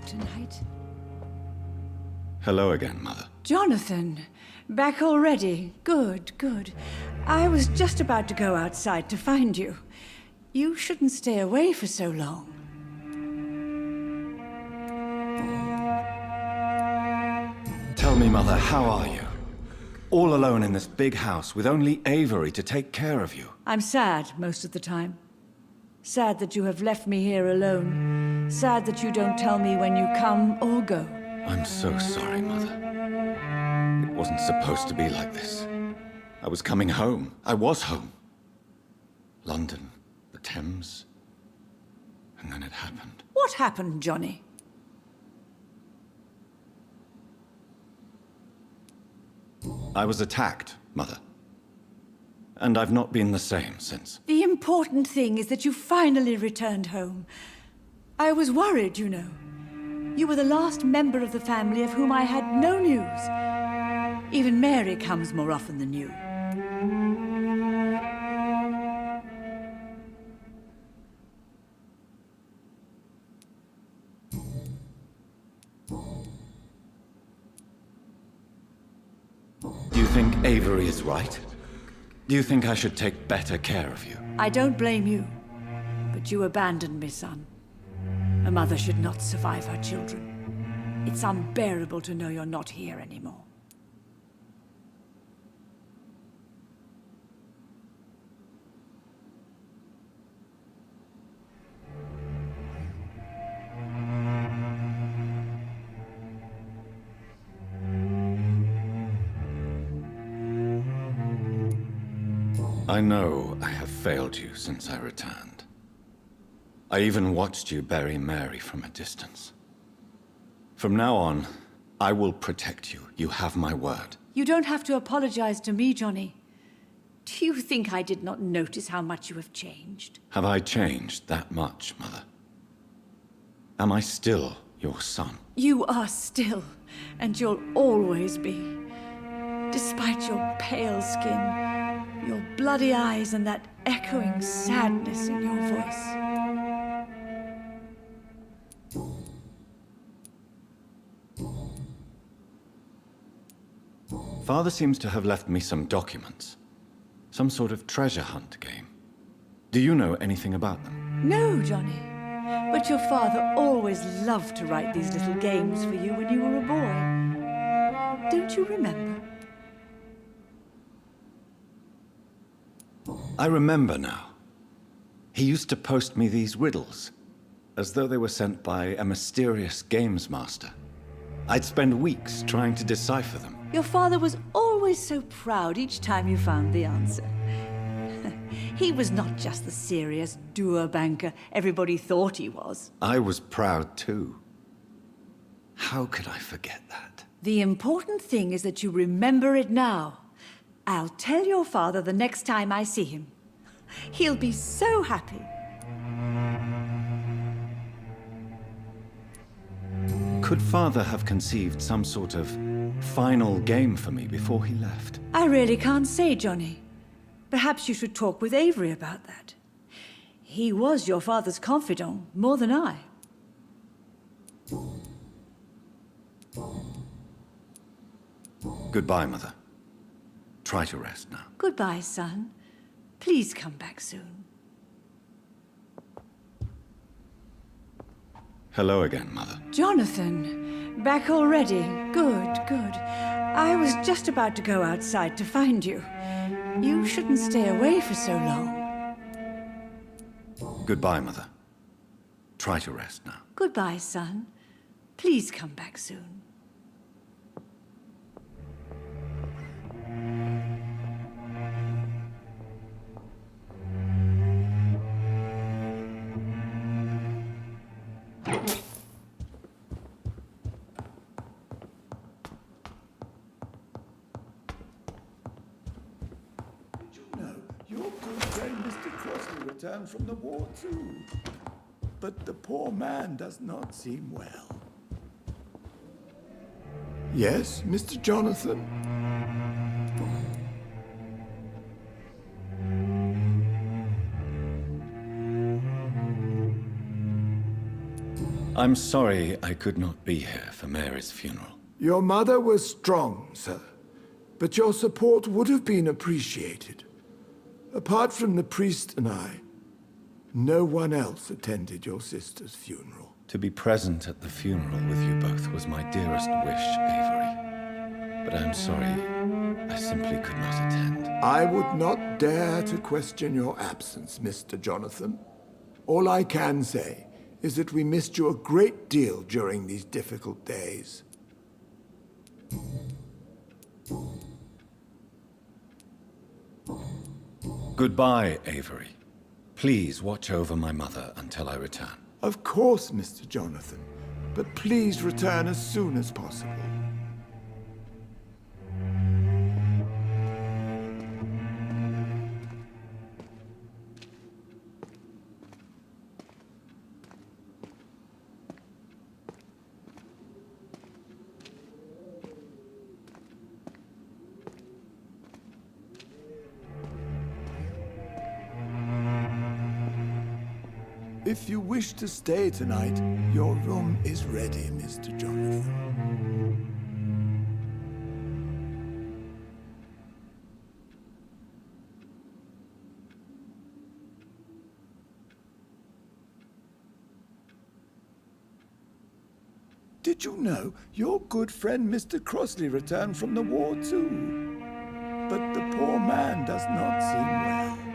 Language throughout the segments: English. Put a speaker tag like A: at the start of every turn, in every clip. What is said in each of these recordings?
A: tonight.
B: Hello again, Mother.
A: Jonathan, back already? Good, good. I was just about to go outside to find you. You shouldn't stay away for so long.
B: Tell me, Mother, how are you? All alone in this big house with only Avery to take care of you.
A: I'm sad most of the time. Sad that you have left me here alone. Sad that you don't tell me when you come or go.
B: I'm so sorry, Mother. It wasn't supposed to be like this. I was coming home. I was home. London, the Thames, and then it happened.
A: What happened, Johnny?
B: I was attacked, Mother. And I've not been the same since.
A: The important thing is that you finally returned home. I was worried, you know. You were the last member of the family of whom I had no news. Even Mary comes more often than you.
B: Do you think Avery is right? Do you think I should take better care of you?
A: I don't blame you, but you abandoned me, son. A mother should not survive her children. It's unbearable to know you're not here anymore.
B: I know I have failed you since I returned. I even watched you bury Mary from a distance. From now on, I will protect you. You have my word.
A: You don't have to apologize to me, Johnny. Do you think I did not notice how much you have changed?
B: Have I changed that much, Mother? Am I still your son?
A: You are still, and you'll always be. Despite your pale skin, your bloody eyes, and that echoing sadness in your voice.
B: Father seems to have left me some documents. Some sort of treasure hunt game. Do you know anything about them?
A: No, Johnny. But your father always loved to write these little games for you when you were a boy. Don't you remember?
B: I remember now. He used to post me these riddles, as though they were sent by a mysterious games master. I'd spend weeks trying to decipher them.
A: Your father was always so proud each time you found the answer. He was not just the serious doer banker everybody thought he was.
B: I was proud too. How could I forget that?
A: The important thing is that you remember it now. I'll tell your father the next time I see him. He'll be so happy.
B: Could Father have conceived some sort of final game for me before he left?
A: I really can't say, Johnny. Perhaps you should talk with Avery about that. He was your father's confidant, more than I.
B: Goodbye, Mother. Try to rest now.
A: Goodbye, son. Please come back soon.
B: Hello again, Mother.
A: Jonathan, back already? Good, good. I was just about to go outside to find you. You shouldn't stay away for so long.
B: Goodbye, Mother. Try to rest now.
A: Goodbye, son. Please come back soon.
C: Returned from the war too. But the poor man does not seem well. Yes, Mr. Jonathan?
B: I'm sorry I could not be here for Mary's funeral.
C: Your mother was strong, sir, but your support would have been appreciated. Apart from the priest and I, no one else attended your sister's funeral.
B: To be present at the funeral with you both was my dearest wish, Avery. But I'm sorry, I simply could not attend.
C: I would not dare to question your absence, Mr. Jonathan. All I can say is that we missed you a great deal during these difficult days.
B: Goodbye, Avery. Please watch over my mother until I return.
C: Of course, Mr. Jonathan, but please return as soon as possible. If you wish to stay tonight, your room is ready, Mr. Jonathan. Did you know your good friend Mr. Crossley returned from the war too? But the poor man does not seem well.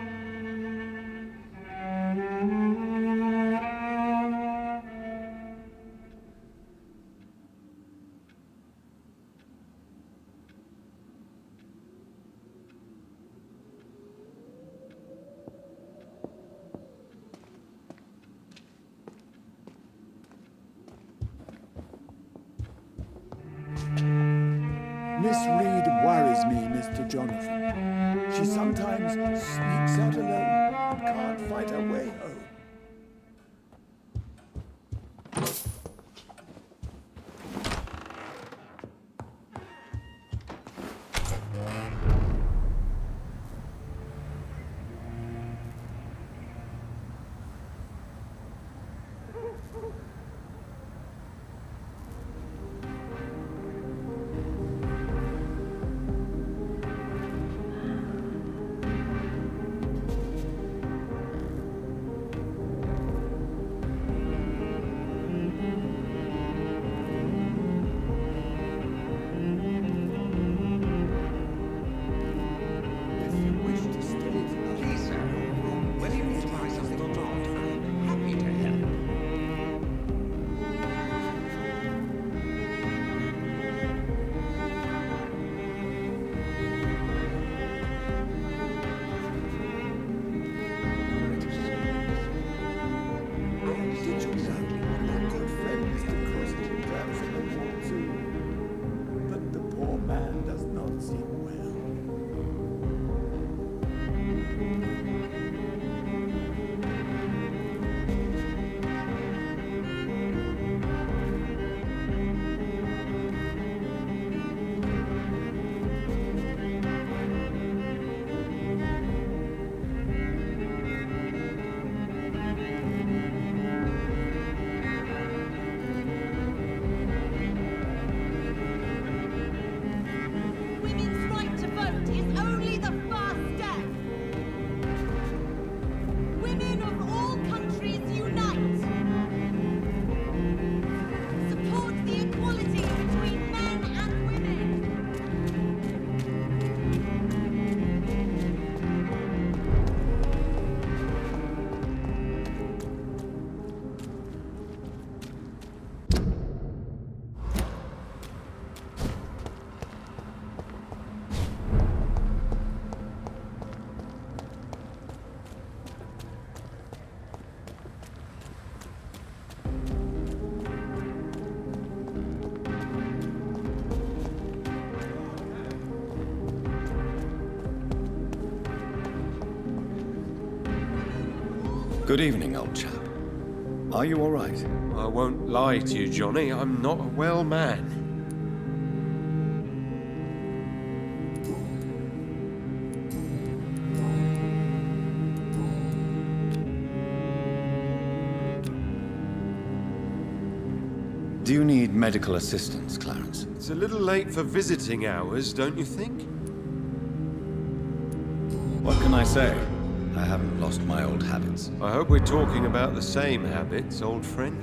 C: Miss Reed worries me, Mr. Jonathan. She sometimes sneaks out alone and can't fight her way home.
B: Good evening, old chap. Are you all right?
D: I won't lie to you, Johnny. I'm not a well man.
B: you need medical assistance, Clarence?
D: It's a little late for visiting hours, don't you think?
B: What can I say? I haven't lost my old habits.
D: I hope we're talking about the same habits, old friend.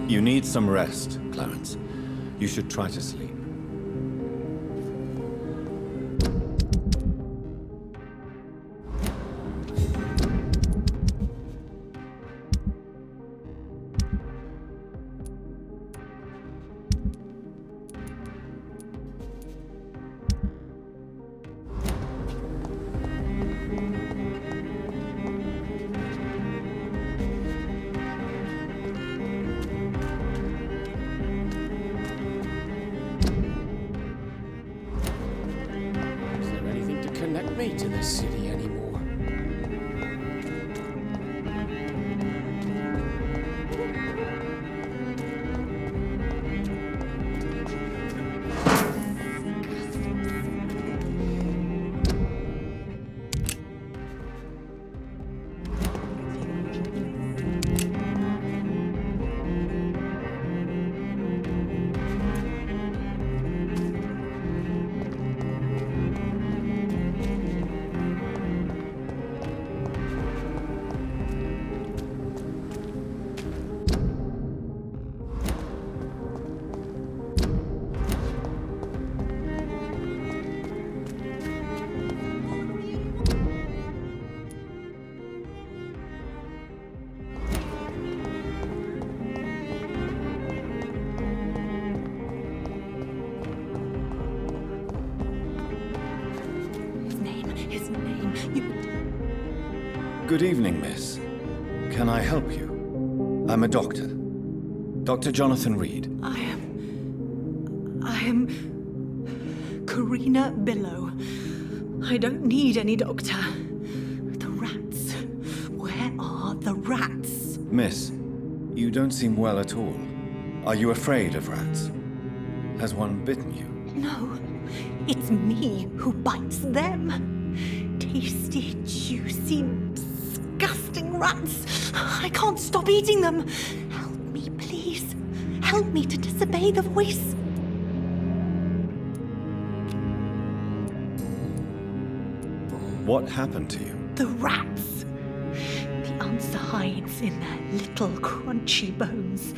B: You need some rest, Clarence. You should try to sleep.
E: Connect me to this city anymore.
A: His name, you...
B: Good evening, miss. Can I help you? I'm a doctor. Dr. Jonathan Reed.
A: I am Karina Billow. I don't need any doctor. The rats. Where are the rats?
B: Miss, you don't seem well at all. Are you afraid of rats? Has one bitten you?
A: No, it's me who bites them. Tasty, juicy, disgusting rats. I can't stop eating them. Help me, please. Help me to disobey the voice.
B: What happened to you?
A: The rats. The answer hides in their little crunchy bones.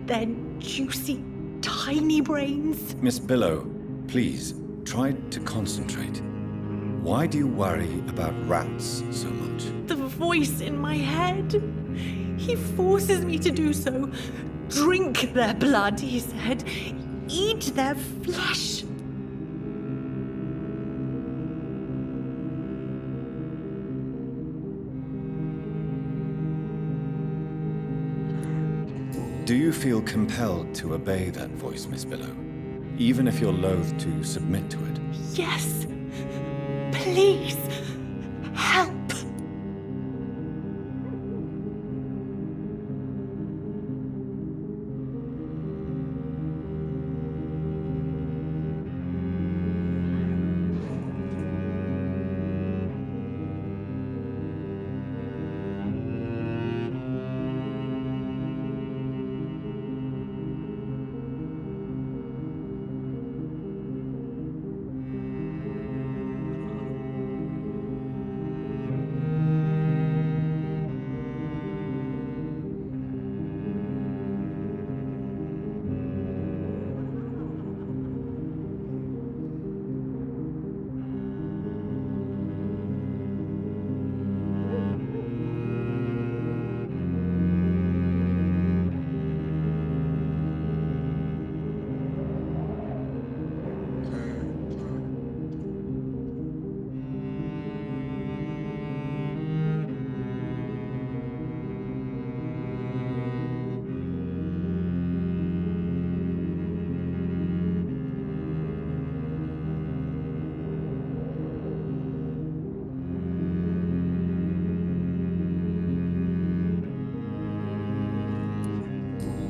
A: Their juicy, tiny brains.
B: Miss Billow, please, tried to concentrate. Why do you worry about rats so much?
F: The voice in my head. He forces me to do so. Drink their blood, he said. Eat their flesh.
B: Do you feel compelled to obey that voice, Miss Billow? Even if you're loath to submit to it?
F: Yes. Please. Help.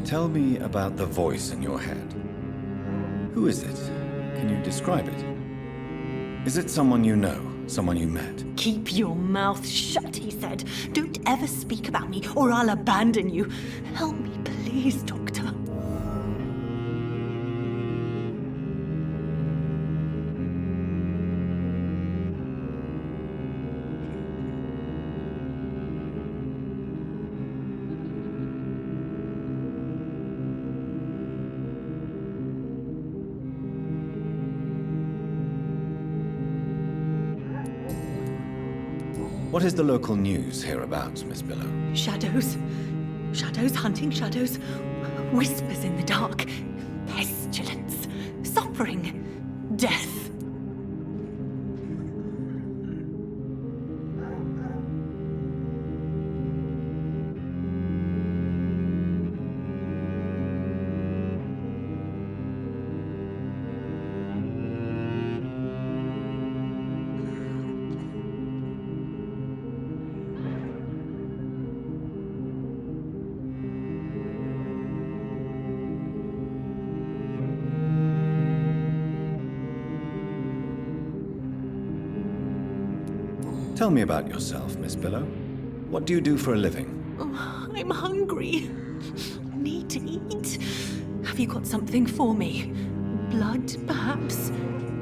B: Tell me about the voice in your head. Who is it? Can you describe it? Is it someone you know? Someone you met?
F: Keep your mouth shut, he said. Don't ever speak about me, or I'll abandon you. Help me, please, Doctor.
B: What is the local news hereabouts, Miss Billow?
F: Shadows. Shadows hunting shadows. Whispers in the dark. Pestilence. Suffering. Death.
B: Tell me about yourself, Miss Billow. What do you do for a living?
F: Oh, I'm hungry. Need to eat. Have you got something for me? Blood, perhaps?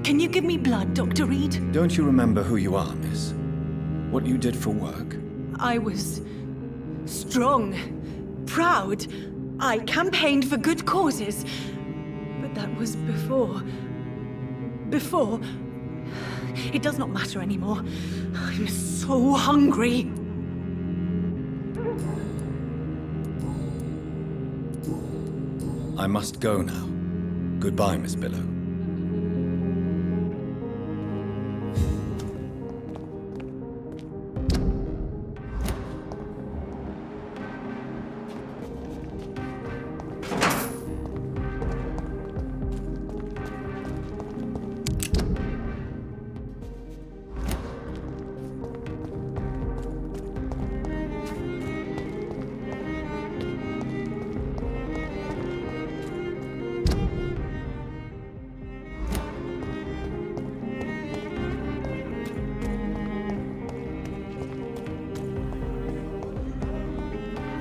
F: Can you give me blood, Dr. Reed?
B: Don't you remember who you are, miss? What you did for work?
F: I was strong, proud. I campaigned for good causes. But that was before. Before. It does not matter anymore. I'm so hungry.
B: I must go now. Goodbye, Miss Billow.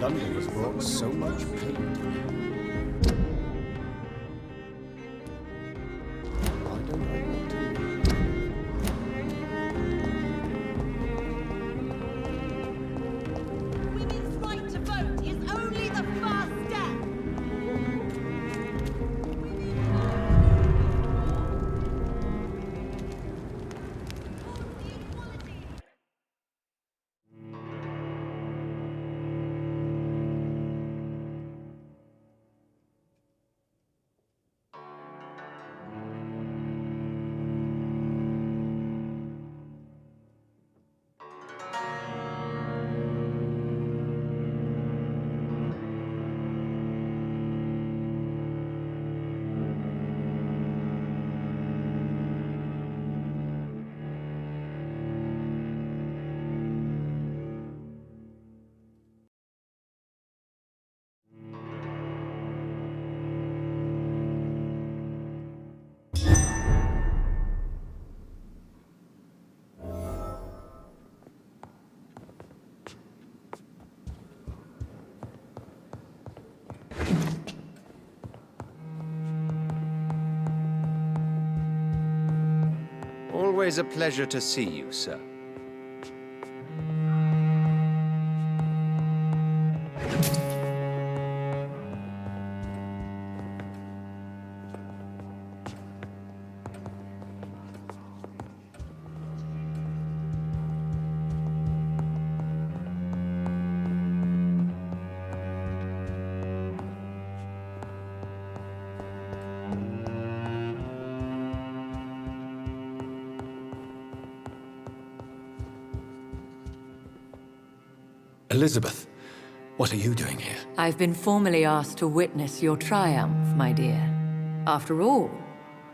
E: London has brought so much pain to me. Why don't I want to live?
F: Women's right to vote is only the first step.
D: always a pleasure to see you, sir.
B: Elizabeth, what are you doing here?
G: I've been formally asked to witness your triumph, my dear. After all,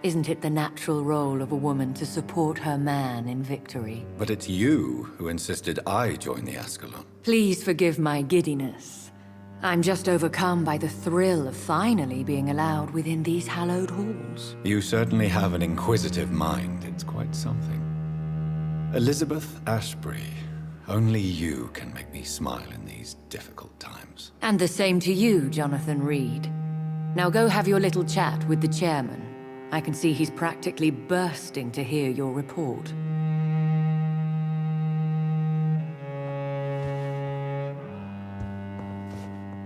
G: isn't it the natural role of a woman to support her man in victory?
B: But it's you who insisted I join the Ascalon.
G: Please forgive my giddiness. I'm just overcome by the thrill of finally being allowed within these hallowed halls.
B: You certainly have an inquisitive mind. It's quite something. Elizabeth Ashbury, only you can make me smile in these difficult times.
G: And the same to you, Jonathan Reed. Now go have your little chat with the chairman. I can see he's practically bursting to hear your report.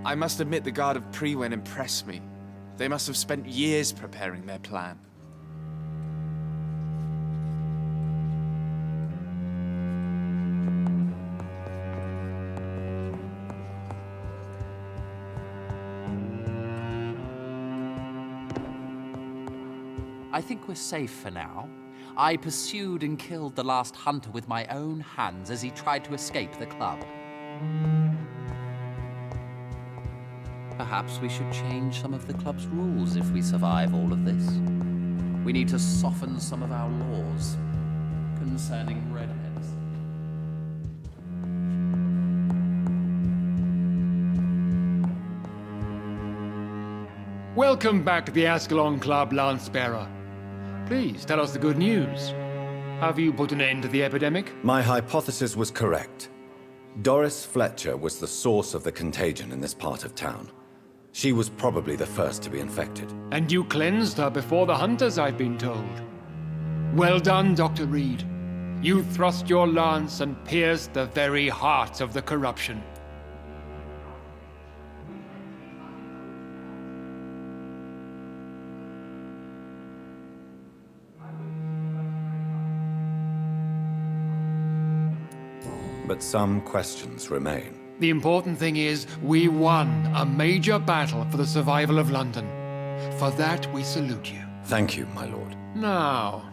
H: I must admit the Guard of Priwen impressed me. They must have spent years preparing their plan.
I: I think we're safe for now. I pursued and killed the last hunter with my own hands as he tried to escape the club. Perhaps we should change some of the club's rules if we survive all of this. We need to soften some of our laws concerning redheads.
J: Welcome back to the Ascalon Club, Lance-Bearer. Please, tell us the good news. Have you put an end to the epidemic?
B: My hypothesis was correct. Doris Fletcher was the source of the contagion in this part of town. She was probably the first to be infected.
J: And you cleansed her before the hunters, I've been told. Well done, Dr. Reed. You thrust your lance and pierced the very heart of the corruption.
B: But some questions remain.
J: The important thing is, we won a major battle for the survival of London. For that, we salute you.
B: Thank you, my lord.
J: Now,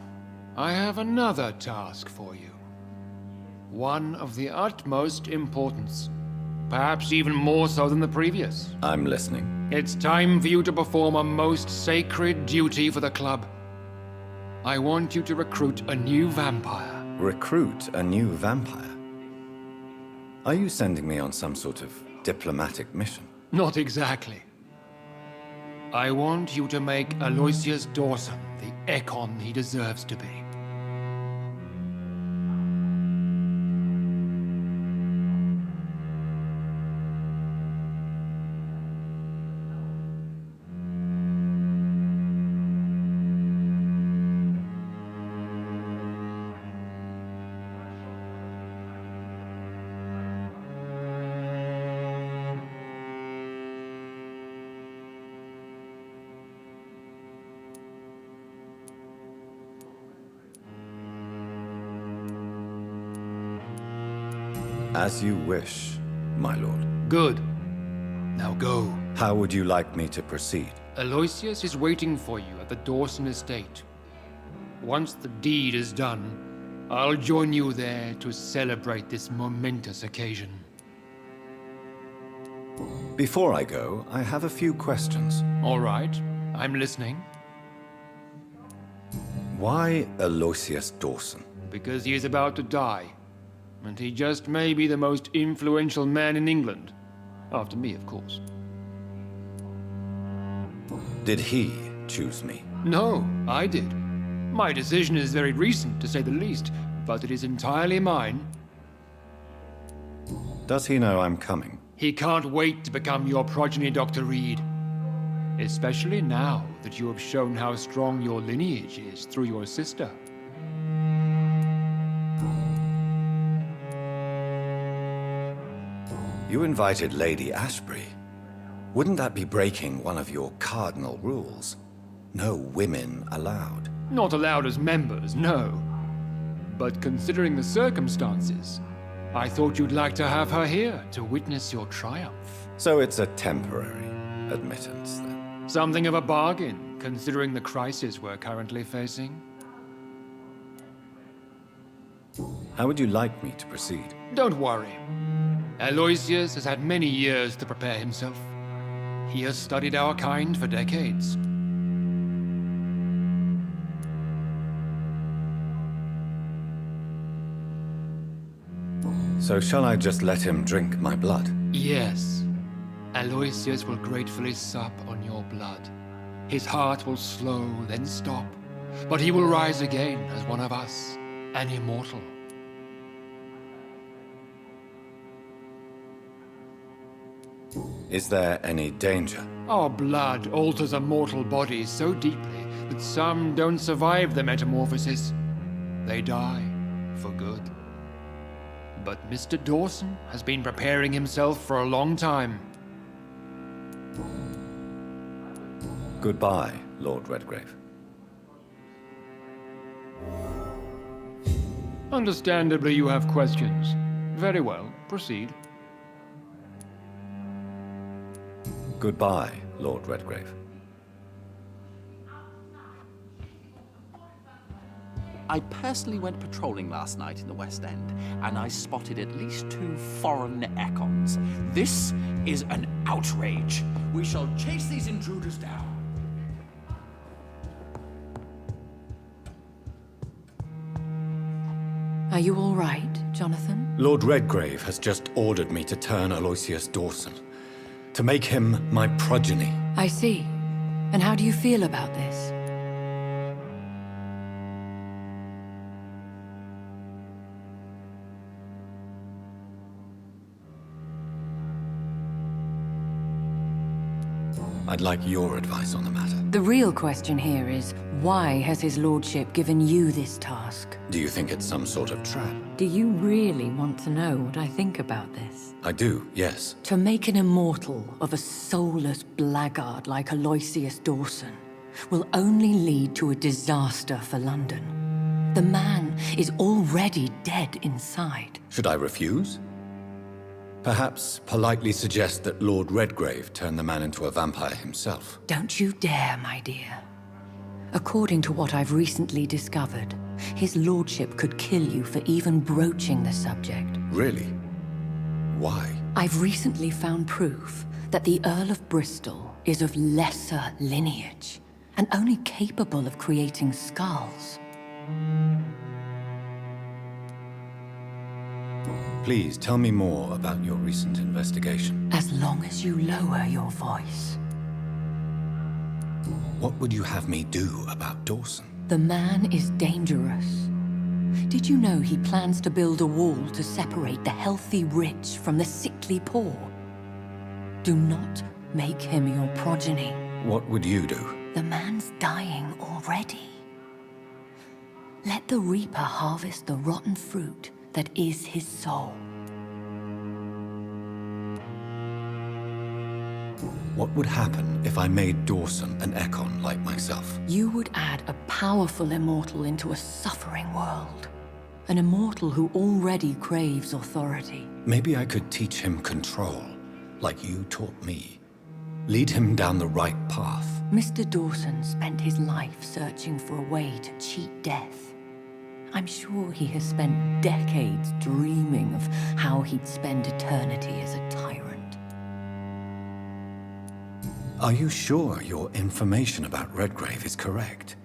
J: I have another task for you. One of the utmost importance. Perhaps even more so than the previous.
B: I'm listening.
J: It's time for you to perform a most sacred duty for the club. I want you to recruit a new vampire.
B: Recruit a new vampire? Are you sending me on some sort of diplomatic mission?
J: Not exactly. I want you to make Aloysius Dawson the Ekon he deserves to be.
B: As you wish, my lord.
J: Good. Now go.
B: How would you like me to proceed?
J: Aloysius is waiting for you at the Dawson estate. Once the deed is done, I'll join you there to celebrate this momentous occasion.
B: Before I go, I have a few questions.
J: All right, I'm listening.
B: Why Aloysius Dawson?
J: Because he is about to die. And he just may be the most influential man in England. After me, of course.
B: Did he choose me?
J: No, I did. My decision is very recent, to say the least, but it is entirely mine.
B: Does he know I'm coming?
J: He can't wait to become your progeny, Dr. Reed. Especially now that you have shown how strong your lineage is through your sister.
B: You invited Lady Ashbury. Wouldn't that be breaking one of your cardinal rules? No women allowed.
J: Not allowed as members, no. But considering the circumstances, I thought you'd like to have her here to witness your triumph.
B: So it's a temporary admittance, then?
J: Something of a bargain, considering the crisis we're currently facing.
B: How would you like me to proceed?
J: Don't worry. Aloysius has had many years to prepare himself. He has studied our kind for decades.
B: So shall I just let him drink my blood?
J: Yes. Aloysius will gratefully sup on your blood. His heart will slow, then stop. But he will rise again as one of us, an immortal.
B: Is there any danger?
J: Our blood alters a mortal body so deeply that some don't survive the metamorphosis. They die for good. But Mr. Dawson has been preparing himself for a long time.
B: Goodbye, Lord Redgrave.
J: Understandably, you have questions. Very well, proceed.
B: Goodbye, Lord Redgrave.
I: I personally went patrolling last night in the West End, and I spotted at least 2 foreign econs. This is an outrage. We shall chase these intruders down.
G: Are you all right, Jonathan?
B: Lord Redgrave has just ordered me to turn Aloysius Dawson, to make him my progeny.
G: I see. And how do you feel about this?
B: I'd like your advice on the matter.
G: The real question here is, why has his lordship given you this task?
B: Do you think it's some sort of trap?
G: Do you really want to know what I think about this?
B: I do, yes.
G: To make an immortal of a soulless blackguard like Aloysius Dawson will only lead to a disaster for London. The man is already dead inside.
B: Should I refuse? Perhaps politely suggest that Lord Redgrave turn the man into a vampire himself.
G: Don't you dare, my dear. According to what I've recently discovered, his lordship could kill you for even broaching the subject.
B: Really? Why?
G: I've recently found proof that the Earl of Bristol is of lesser lineage and only capable of creating skulls.
B: Please tell me more about your recent investigation.
G: As long as you lower your voice.
B: What would you have me do about Dawson?
G: The man is dangerous. Did you know he plans to build a wall to separate the healthy rich from the sickly poor? Do not make him your progeny.
B: What would you do?
G: The man's dying already. Let the Reaper harvest the rotten fruit that is his soul.
B: What would happen if I made Dawson an Econ like myself?
G: You would add a powerful immortal into a suffering world. An immortal who already craves authority.
B: Maybe I could teach him control, like you taught me. Lead him down the right path.
G: Mr. Dawson spent his life searching for a way to cheat death. I'm sure he has spent decades dreaming of how he'd spend eternity as a tyrant.
B: Are you sure your information about Redgrave is correct?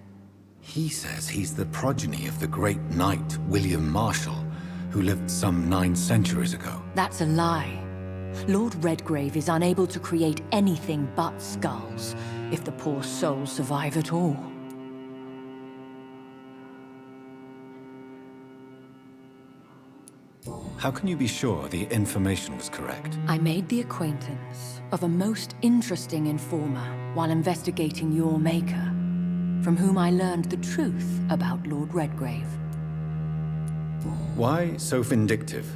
B: He says he's the progeny of the great knight William Marshall, who lived some 9 centuries ago.
G: That's a lie. Lord Redgrave is unable to create anything but skulls, if the poor souls survive at all.
B: How can you be sure the information was correct?
G: I made the acquaintance of a most interesting informer while investigating your maker, from whom I learned the truth about Lord Redgrave.
B: Why so vindictive?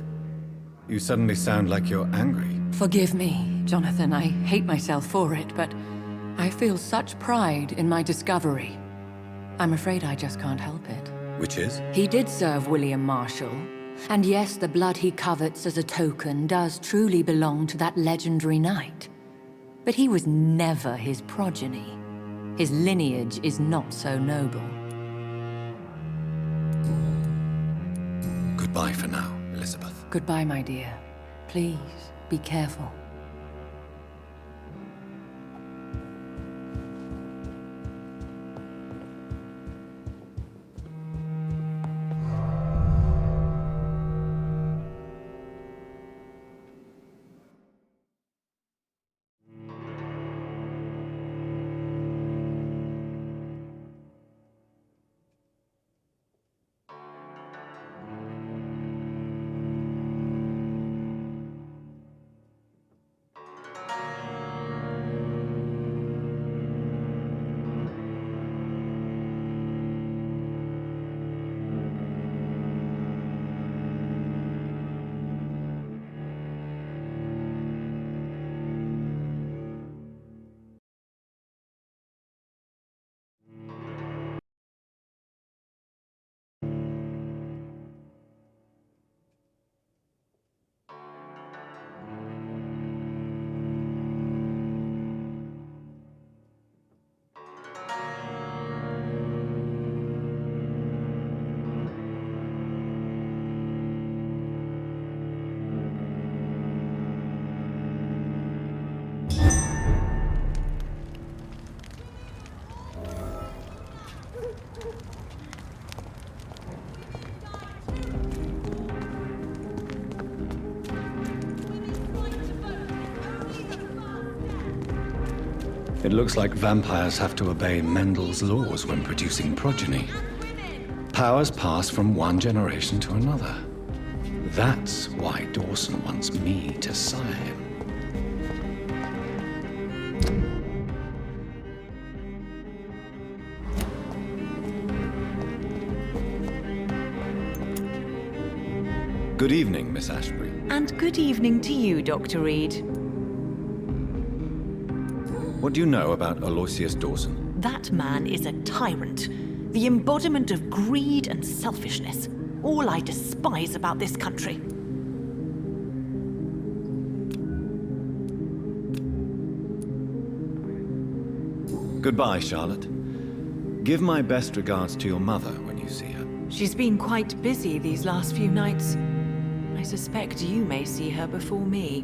B: You suddenly sound like you're angry.
G: Forgive me, Jonathan. I hate myself for it, but I feel such pride in my discovery. I'm afraid I just can't help it.
B: Which is?
G: He did serve William Marshall. And yes, the blood he covets as a token does truly belong to that legendary knight. But he was never his progeny. His lineage is not so noble.
B: Goodbye for now, Elizabeth.
G: Goodbye, my dear. Please, be careful.
B: It looks like vampires have to obey Mendel's laws when producing progeny. Powers pass from one generation to another. That's why Dawson wants me to sire him. Good evening, Miss Ashbury.
F: And good evening to you, Dr. Reed.
B: What do you know about Aloysius Dawson?
F: That man is a tyrant. The embodiment of greed and selfishness. All I despise about this country.
B: Goodbye, Charlotte. Give my best regards to your mother when you see her.
F: She's been quite busy these last few nights. I suspect you may see her before me.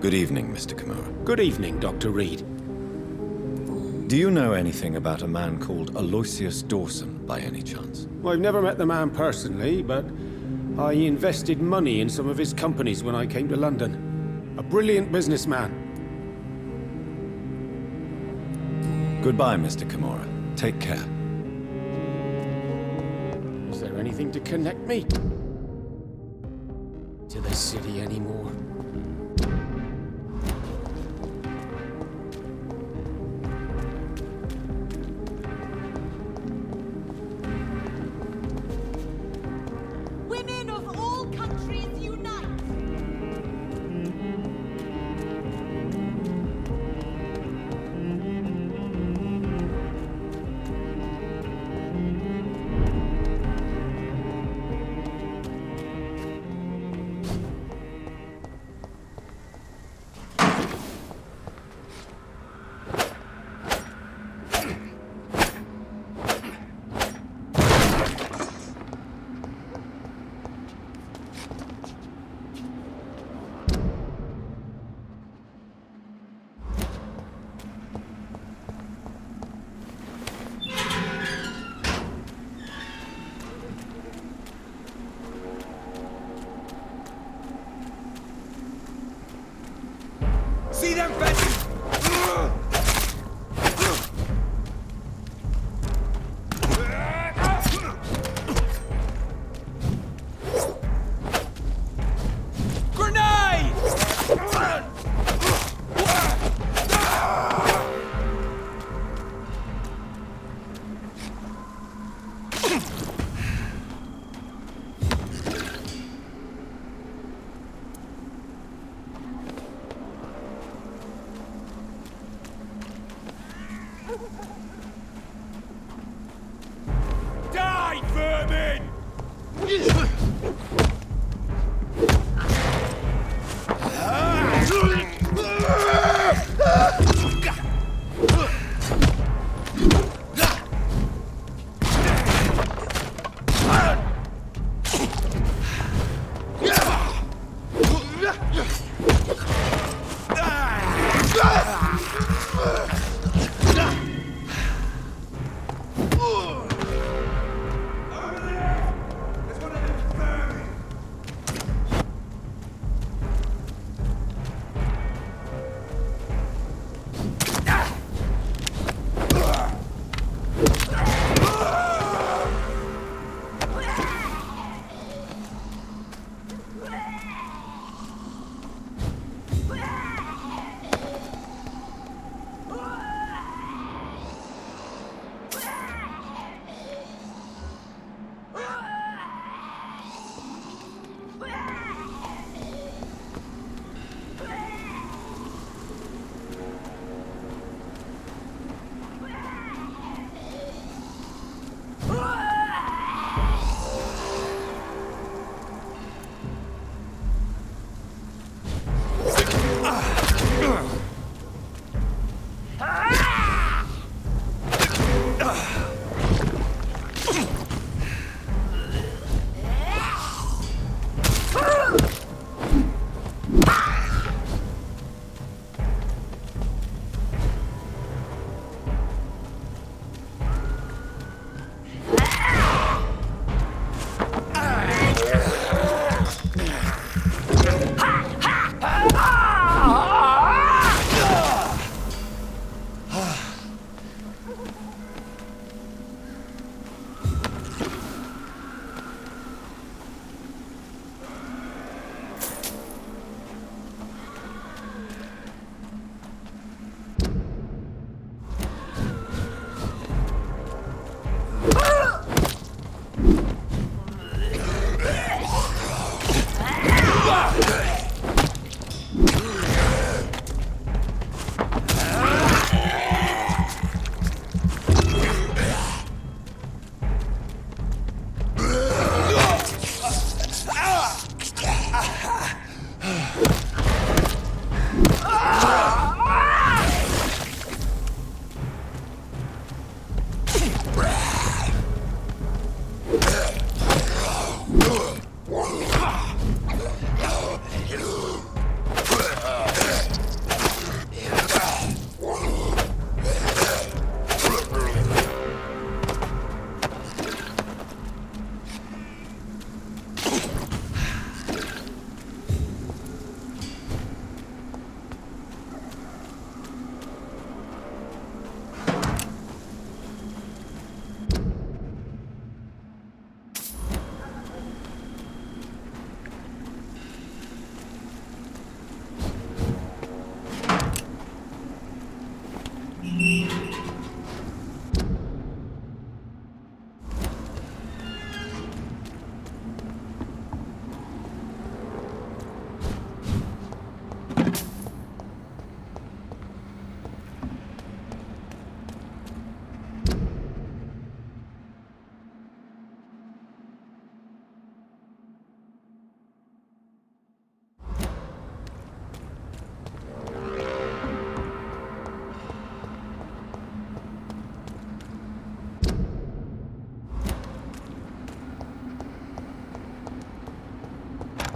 B: Good evening, Mr. Kimura.
E: Good evening, Dr. Reed.
B: Do you know anything about a man called Aloysius Dawson, by any chance?
E: Well, I've never met the man personally, but I invested money in some of his companies when I came to London. A brilliant businessman.
B: Goodbye, Mr. Kimura. Take care.
E: Is there anything to connect me to the city anymore?
K: Women of all countries unite!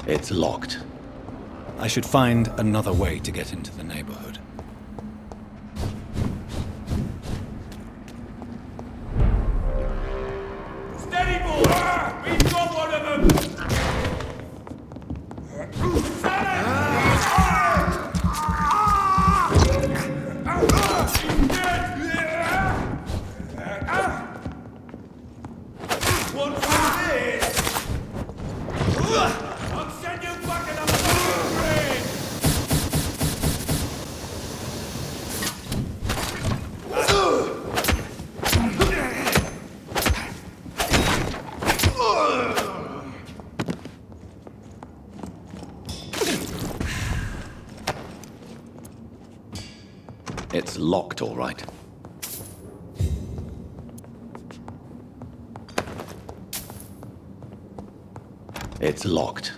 B: It's locked. I should find another way to get into the neighborhood.
L: Steady, boy! We've got one of them! One for this! I'll send you back in a fucking train!
B: It's locked, all right. It's locked.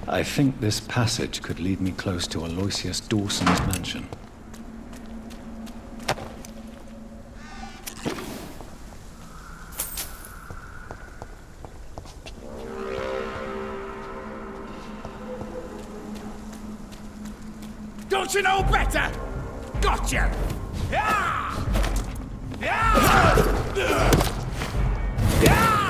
B: I think this passage could lead me close to Aloysius Dawson's mansion.
L: Don't you know better? Gotcha! Yeah! Yeah! Yeah!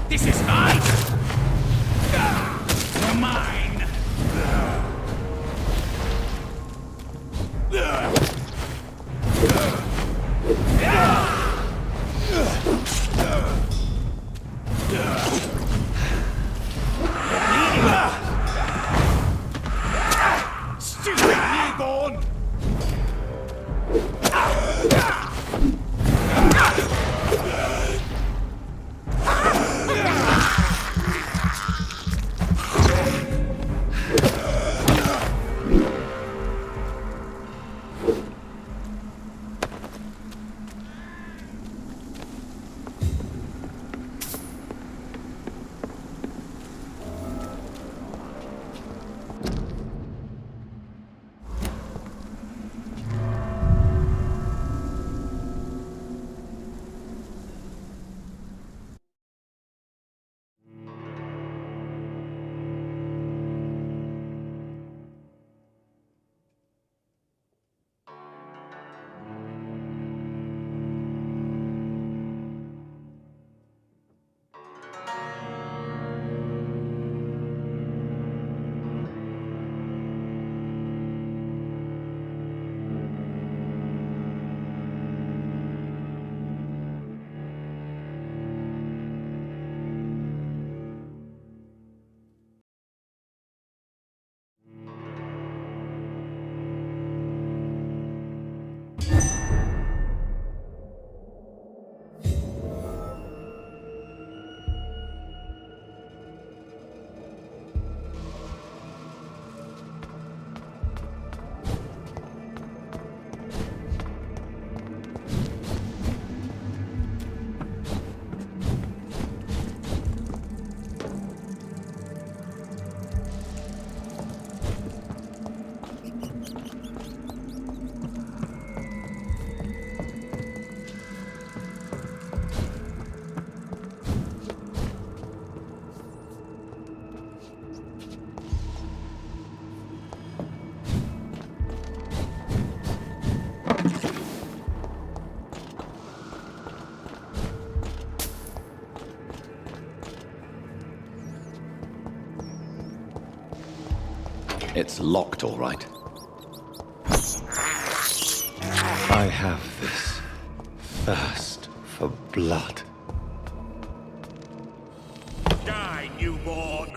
L: This is mine! You're mine! Stupid newborn!
B: It's locked, all right. I have this thirst for blood.
L: Die, newborn!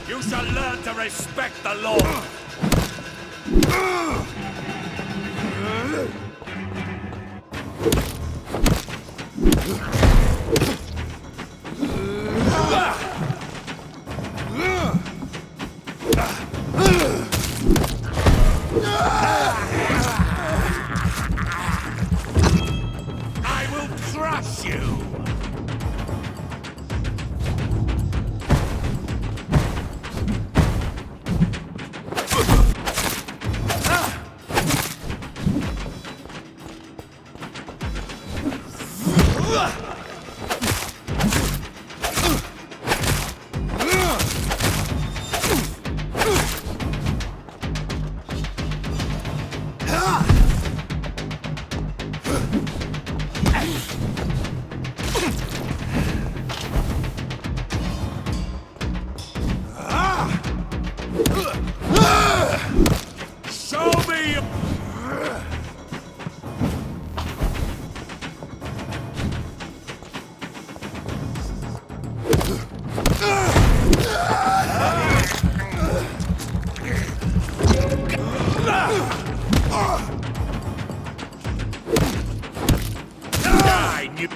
L: You shall learn to respect the law! I will crush you! Show me! Die, you...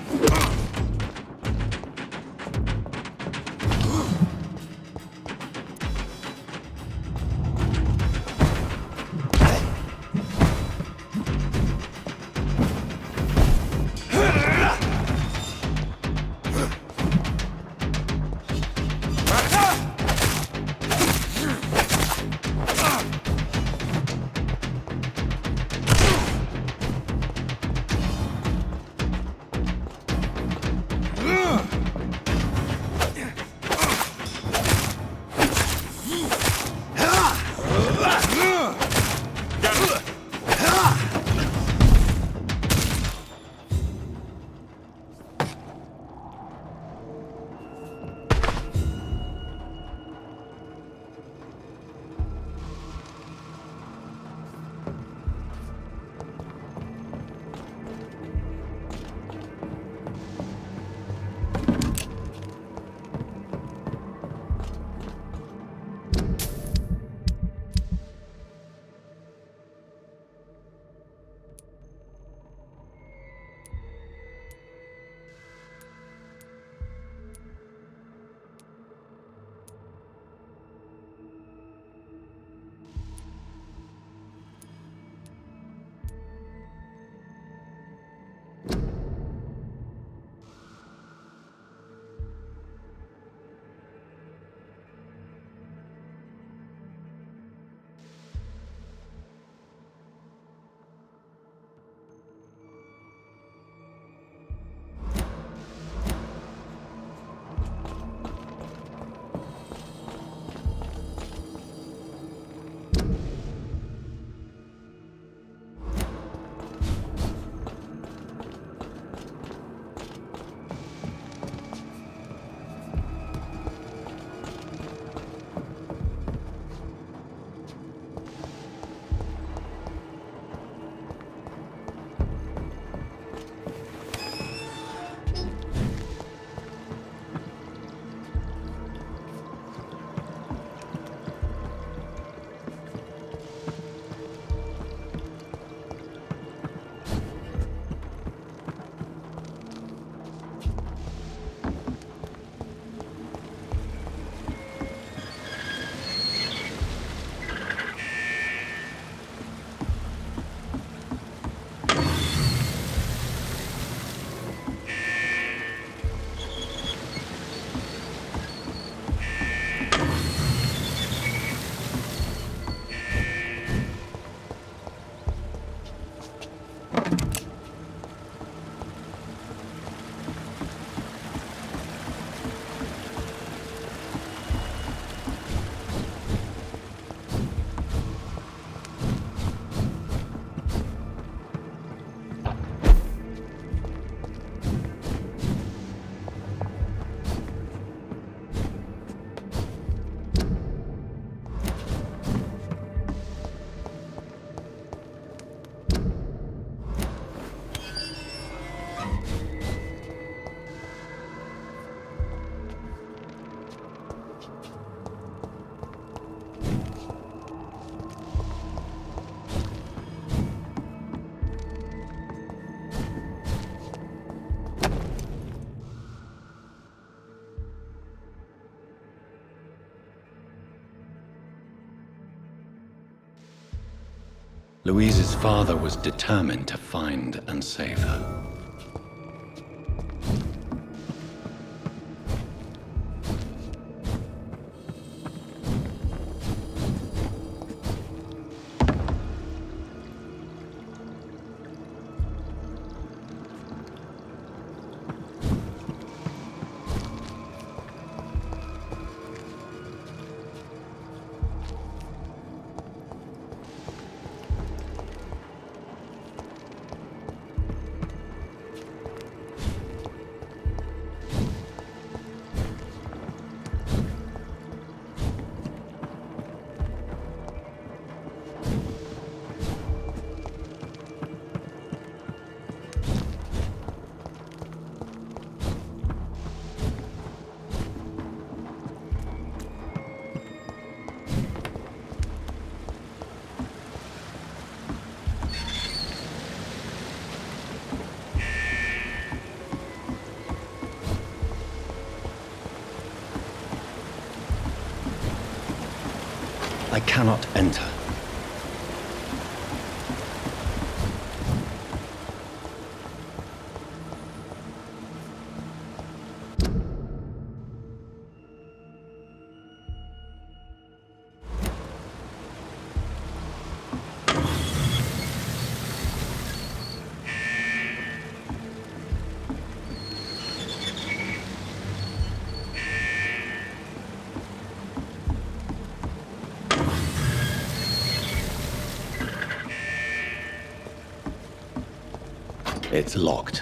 B: Louise's father was determined to find and save her. I cannot enter. It's locked.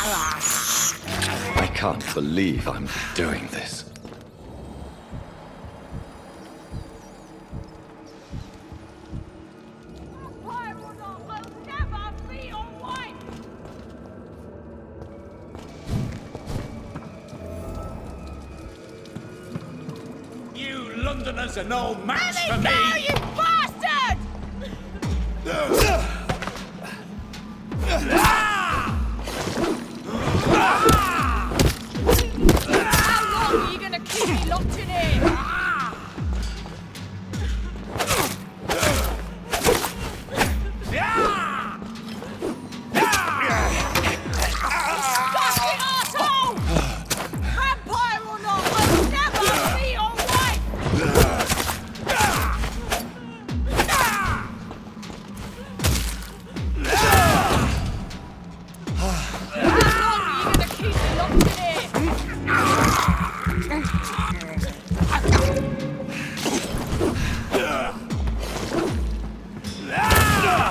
B: I can't believe I'm doing this.
K: Vampyr will never be your wife!
L: You Londoners are no match for me!
K: Let me go, you bastard! How long are you gonna keep me locked in here? Disgusting arsehole! Vampire or not, I'll never be your wife! How long are you gonna keep me locked in here?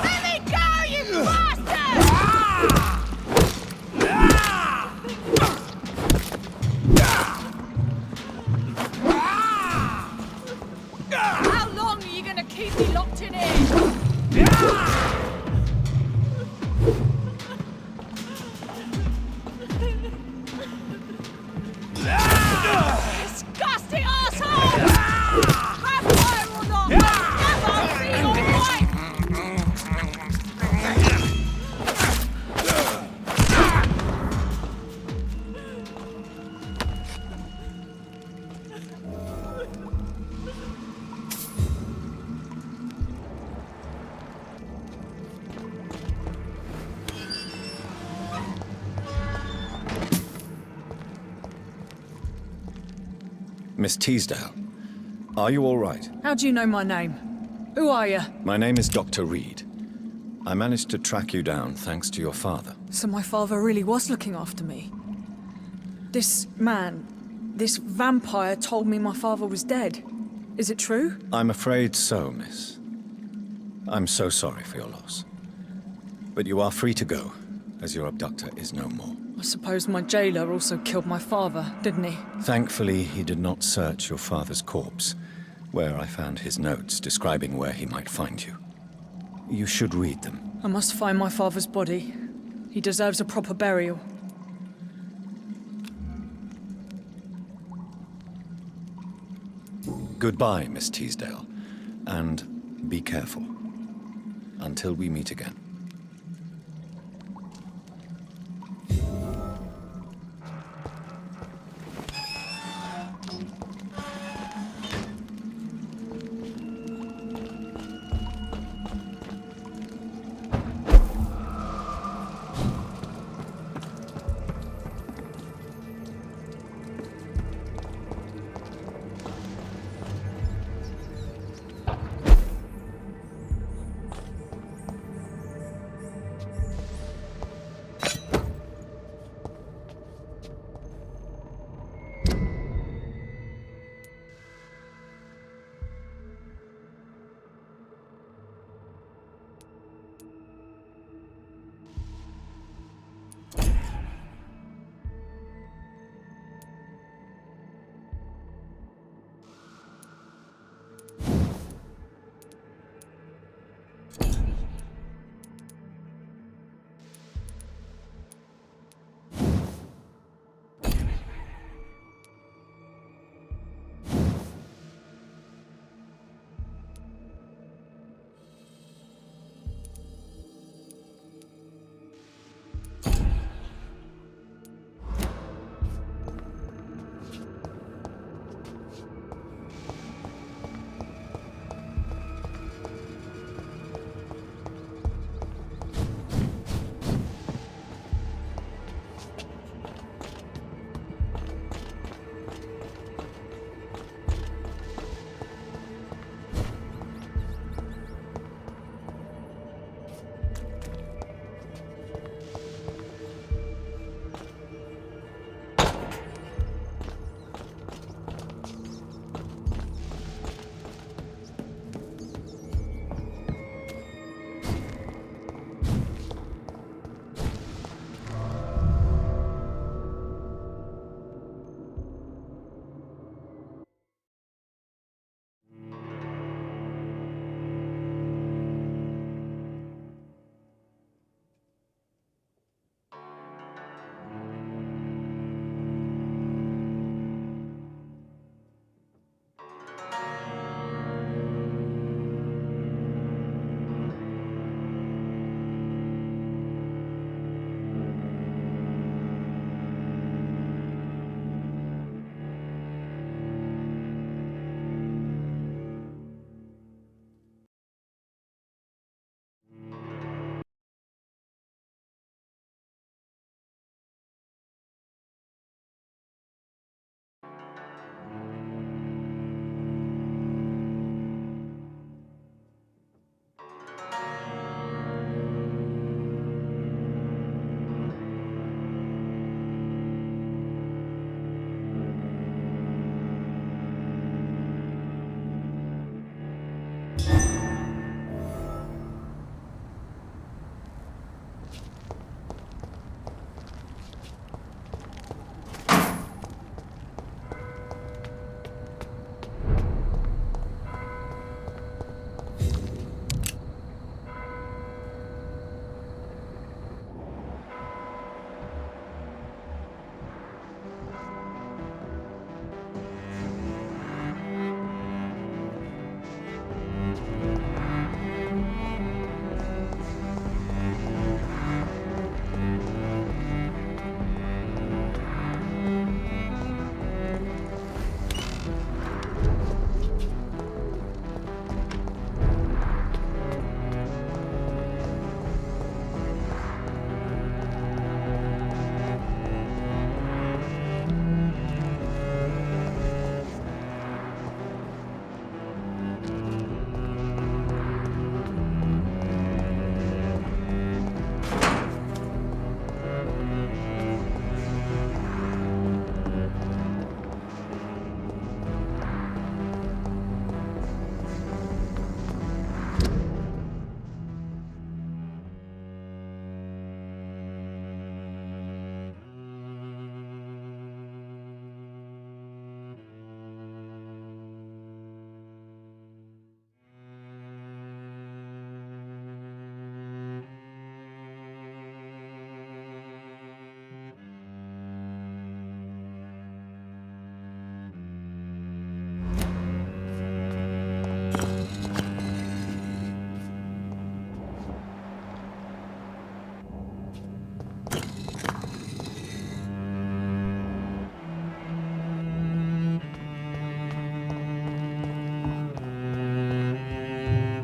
K: Let me go, you bastard! How long are you gonna keep me locked in here? Disgusting asshole! Vampire or not, I'll never be your wife!
B: Miss Teasdale, are you all right?
F: How do you know my name? Who are you?
B: My name is Dr. Reed. I managed to track you down thanks to your father.
F: So my father really was looking after me. This man, this vampire told me my father was dead. Is it true?
B: I'm afraid so, miss. I'm so sorry for your loss. But you are free to go, as your abductor is no more.
F: I suppose my jailer also killed my father, didn't he?
B: Thankfully, he did not search your father's corpse, where I found his notes describing where he might find you. You should read them.
F: I must find my father's body. He deserves a proper burial.
B: Goodbye, Miss Teasdale, and be careful. Until we meet again.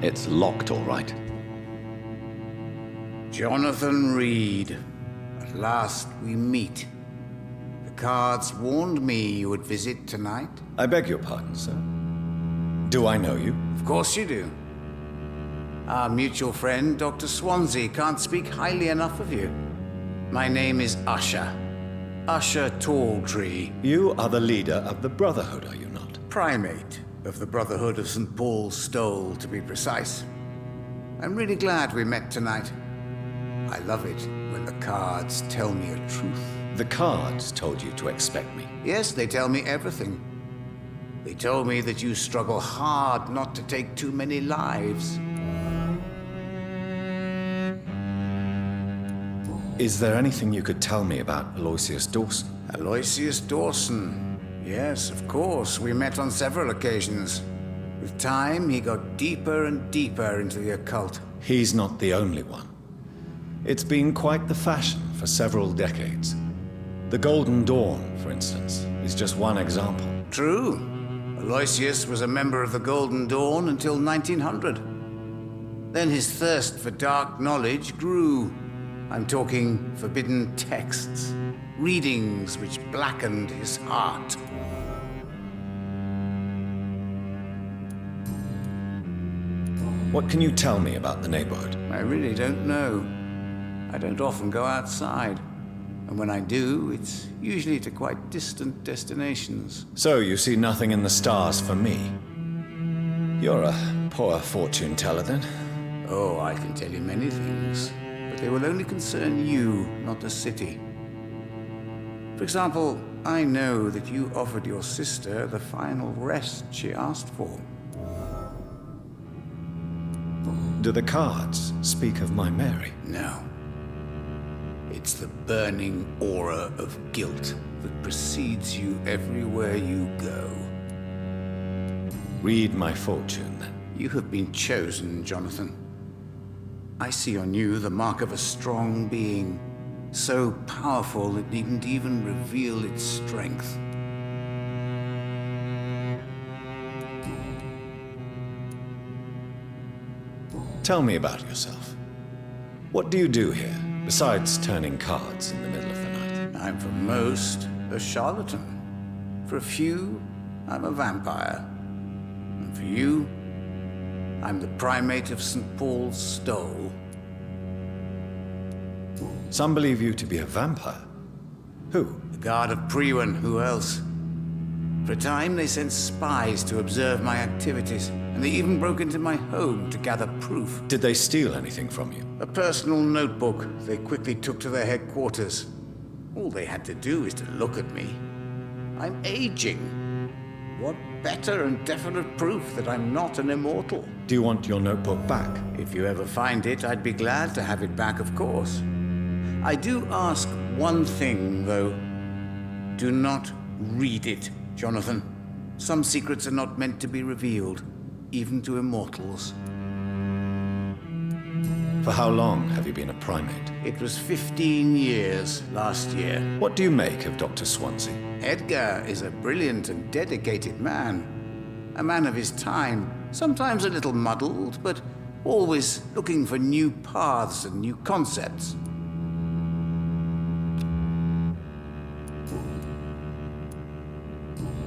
B: It's locked, all right.
M: Jonathan Reed. At last we meet. The cards warned me you would visit tonight.
B: I beg your pardon, sir. Do I know you?
M: Of course you do. Our mutual friend, Dr. Swansea, can't speak highly enough of you. My name is Usher. Usher Talltree.
B: You are the leader of the Brotherhood, are you not?
M: Primate of the Brotherhood of St. Paul's Stole, to be precise. I'm really glad we met tonight. I love it when the cards tell me a truth.
B: The cards told you to expect me.
M: Yes, they tell me everything. They told me that you struggle hard not to take too many lives.
B: Is there anything you could tell me about Aloysius Dawson?
M: Aloysius Dawson. Yes, of course. We met on several occasions. With time, he got deeper and deeper into the occult.
B: He's not the only one. It's been quite the fashion for several decades. The Golden Dawn, for instance, is just one example.
M: True. Aloysius was a member of the Golden Dawn until 1900. Then his thirst for dark knowledge grew. I'm talking forbidden texts, readings which blackened his heart.
B: What can you tell me about the neighborhood?
M: I really don't know. I don't often go outside. And when I do, it's usually to quite distant destinations.
B: So you see nothing in the stars for me? You're a poor fortune teller, then?
M: Oh, I can tell you many things. But they will only concern you, not the city. For example, I know that you offered your sister the final rest she asked for.
B: Do the cards speak of my Mary?
M: No. It's the burning aura of guilt that precedes you everywhere you go.
B: Read my fortune, then.
M: You have been chosen, Jonathan. I see on you the mark of a strong being, so powerful it needn't even reveal its strength.
B: Tell me about yourself. What do you do here, besides turning cards in the middle of the night?
M: I'm for most a charlatan. For a few, I'm a vampire. And for you, I'm the primate of St. Paul's Stole.
B: Some believe you to be a vampire. Who?
M: The guard of Priwen, who else? For a time, they sent spies to observe my activities, and they even broke into my home to gather proof.
B: Did they steal anything from you?
M: A personal notebook they quickly took to their headquarters. All they had to do is to look at me. I'm aging. What better and definite proof that I'm not an immortal?
B: Do you want your notebook back?
M: If you ever find it, I'd be glad to have it back, of course. I do ask one thing, though. Do not read it, Jonathan. Some secrets are not meant to be revealed, even to immortals.
B: For how long have you been a primate?
M: It was 15 years last year.
B: What do you make of Dr. Swansea?
M: Edgar is a brilliant and dedicated man. A man of his time, sometimes a little muddled, but always looking for new paths and new concepts.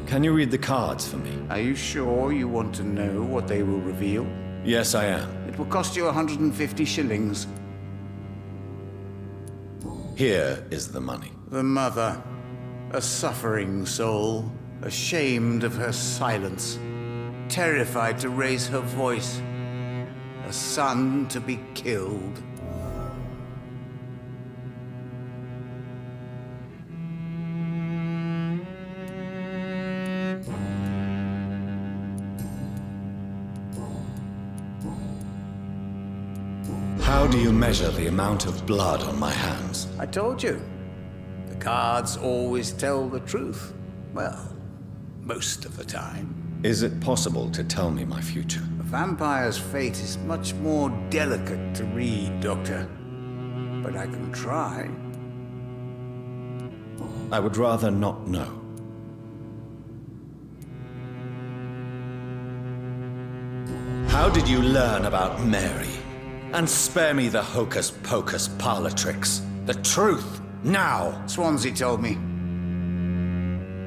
B: Can you read the cards for me?
M: Are you sure you want to know what they will reveal?
B: Yes, I am.
M: It will cost you 150 shillings.
B: Here is the money.
M: The mother, a suffering soul, ashamed of her silence, terrified to raise her voice, a son to be killed.
B: How do you measure the amount of blood on my hands?
M: I told you. The cards always tell the truth. Well, most of the time.
B: Is it possible to tell me my future?
M: A vampire's fate is much more delicate to read, Doctor. But I can try.
B: I would rather not know. How did you learn about Mary? And spare me the hocus-pocus parlor tricks. The truth, now!
M: Swansea told me.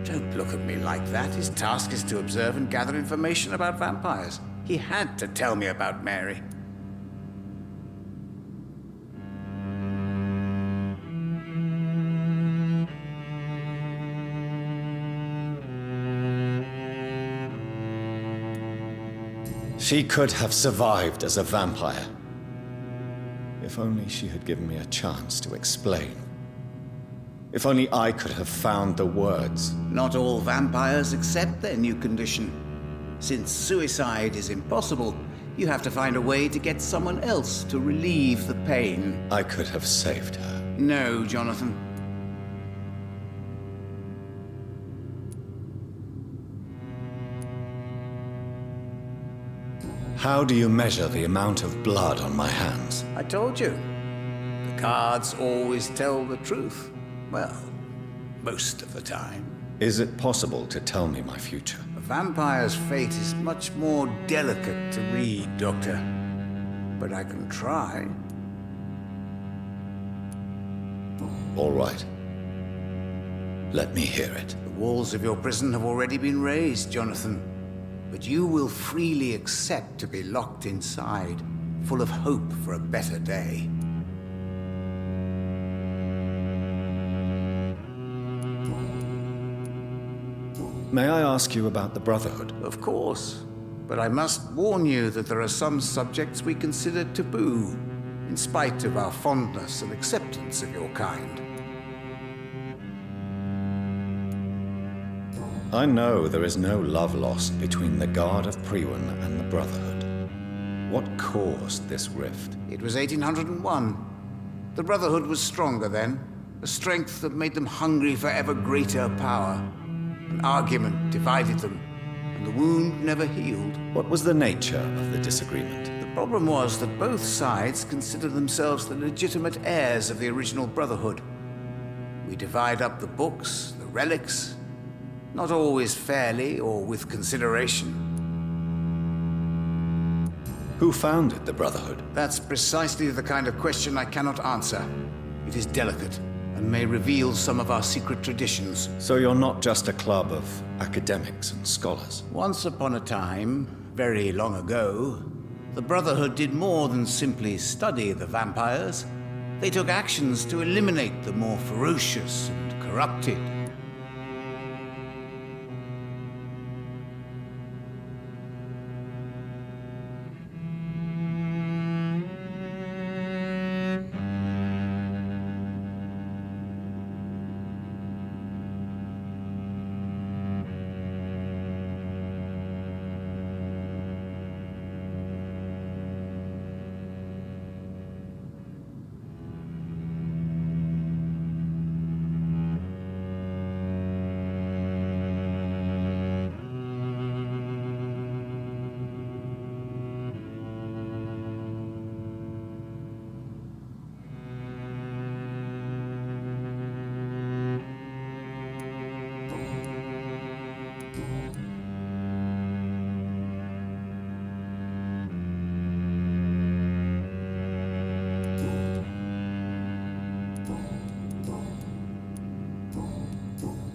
M: Don't look at me like that. His task is to observe and gather information about vampires. He had to tell me about Mary.
B: She could have survived as a vampire. If only she had given me a chance to explain. If only I could have found the words.
M: Not all vampires accept their new condition. Since suicide is impossible, you have to find a way to get someone else to relieve the pain.
B: I could have saved her.
M: No, Jonathan.
B: How do you measure the amount of blood on my hands?
M: I told you. The cards always tell the truth. Well, most of the time.
B: Is it possible to tell me my future?
M: A vampire's fate is much more delicate to read, Doctor. But I can try.
B: All right. Let me hear it.
M: The walls of your prison have already been raised, Jonathan. But you will freely accept to be locked inside, full of hope for a better day.
B: May I ask you about the Brotherhood?
M: Of course. But I must warn you that there are some subjects we consider taboo, in spite of our fondness and acceptance of your kind.
B: I know there is no love lost between the Guard of Priwen and the Brotherhood. What caused this rift?
M: It was 1801. The Brotherhood was stronger then, a strength that made them hungry for ever greater power. An argument divided them, and the wound never healed.
B: What was the nature of the disagreement?
M: The problem was that both sides considered themselves the legitimate heirs of the original Brotherhood. We divide up the books, the relics, not always fairly or with consideration.
B: Who founded the Brotherhood?
M: That's precisely the kind of question I cannot answer. It is delicate and may reveal some of our secret traditions.
B: So you're not just a club of academics and scholars?
M: Once upon a time, very long ago, the Brotherhood did more than simply study the vampires. They took actions to eliminate the more ferocious and corrupted.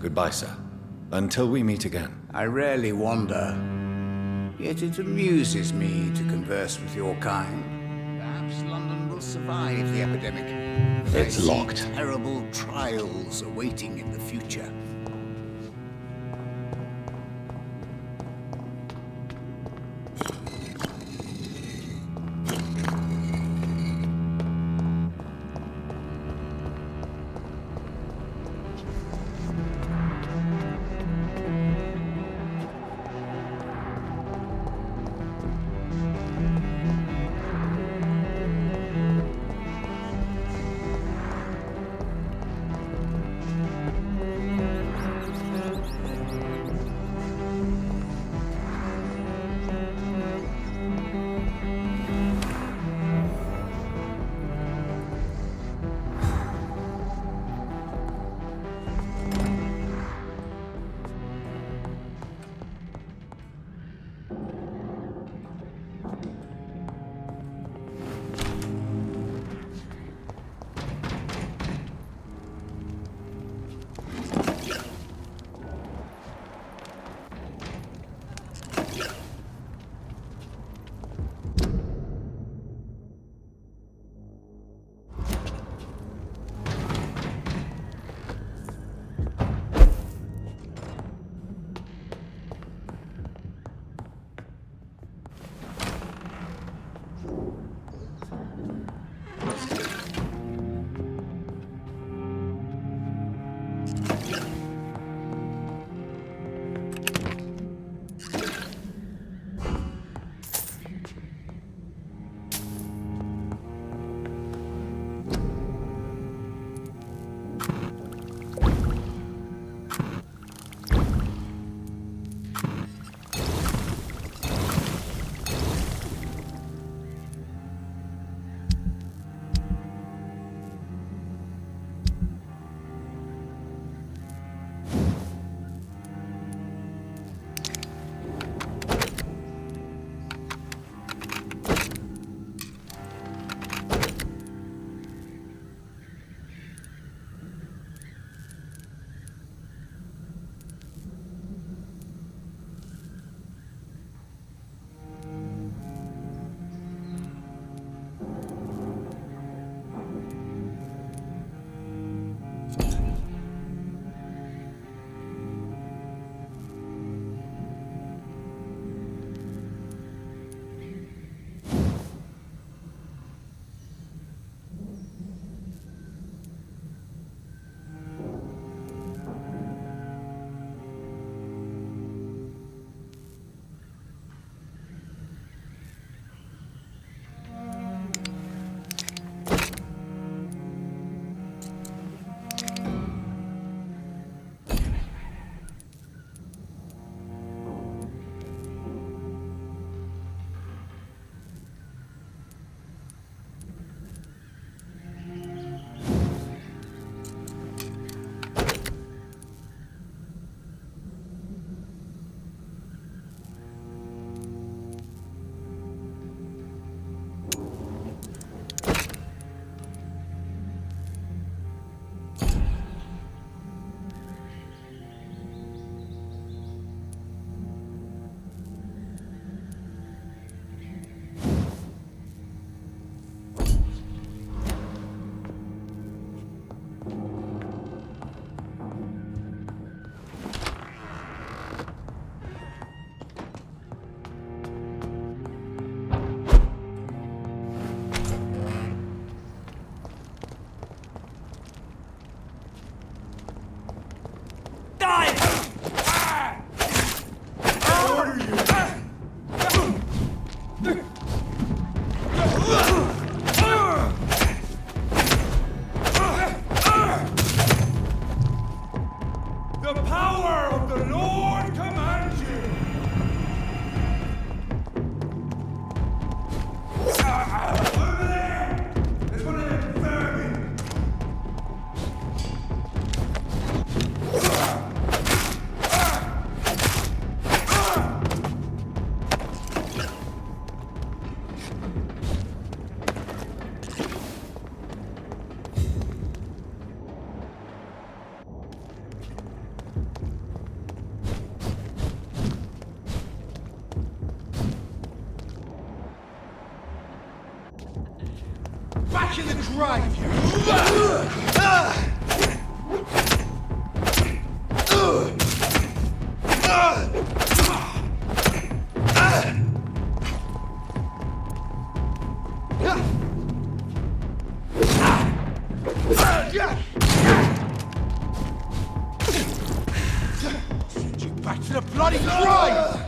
B: Goodbye, sir. Until we meet again.
M: I rarely wander, yet it amuses me to converse with your kind. Perhaps London will survive the epidemic.
B: It's
M: I see
B: locked.
M: Terrible trials awaiting in the future.
L: The power of the Lord commands you! Over there! There's one of them vermin! Back in the grave, you back to the bloody grave!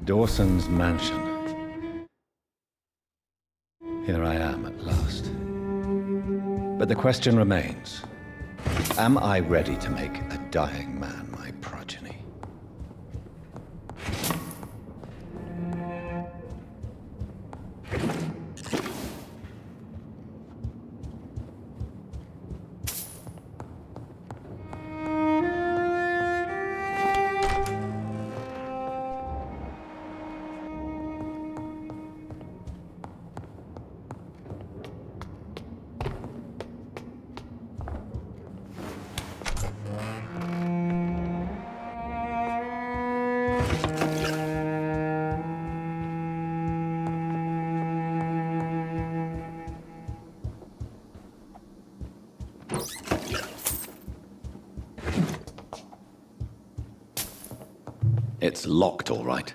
B: Dawson's mansion. Here I am at last. But the question remains, am I ready to make a dying man my progeny? It's locked, all right.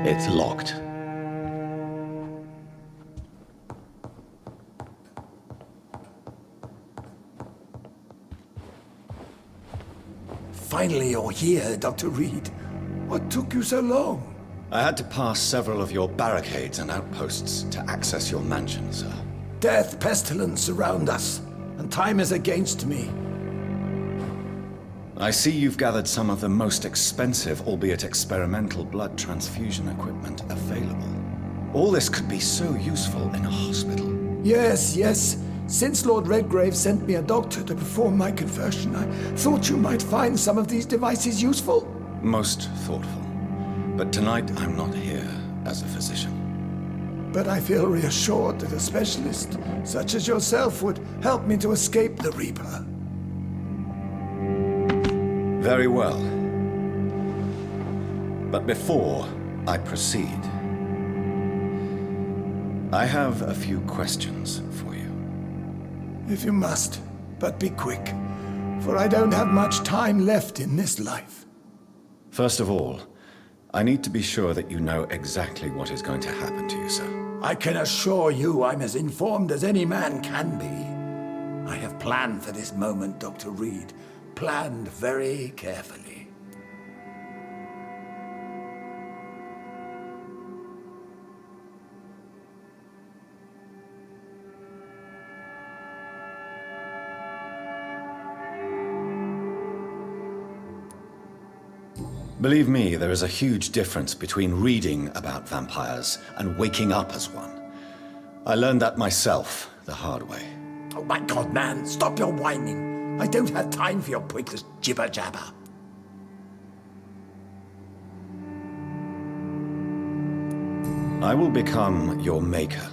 B: It's locked.
C: Finally, you're here, Dr. Reed. What took you so long?
B: I had to pass several of your barricades and outposts to access your mansion, sir.
C: Death, pestilence surround us, and time is against me.
B: I see you've gathered some of the most expensive, albeit experimental, blood transfusion equipment available. All this could be so useful in a hospital.
C: Yes, yes. Since Lord Redgrave sent me a doctor to perform my conversion, I thought you might find some of these devices useful.
B: Most thoughtful. But tonight I'm not here as a physician.
C: But I feel reassured that a specialist such as yourself would help me to escape the Reaper.
B: Very well. But before I proceed, I have a few questions for you.
C: If you must, but be quick, for I don't have much time left in this life.
B: First of all, I need to be sure that you know exactly what is going to happen to you, sir.
C: I can assure you I'm as informed as any man can be. I have planned for this moment, Dr. Reed. Planned very carefully.
B: Believe me, there is a huge difference between reading about vampires and waking up as one. I learned that myself the hard way.
C: Oh my God, man, stop your whining. I don't have time for your pointless jibber-jabber.
B: I will become your maker.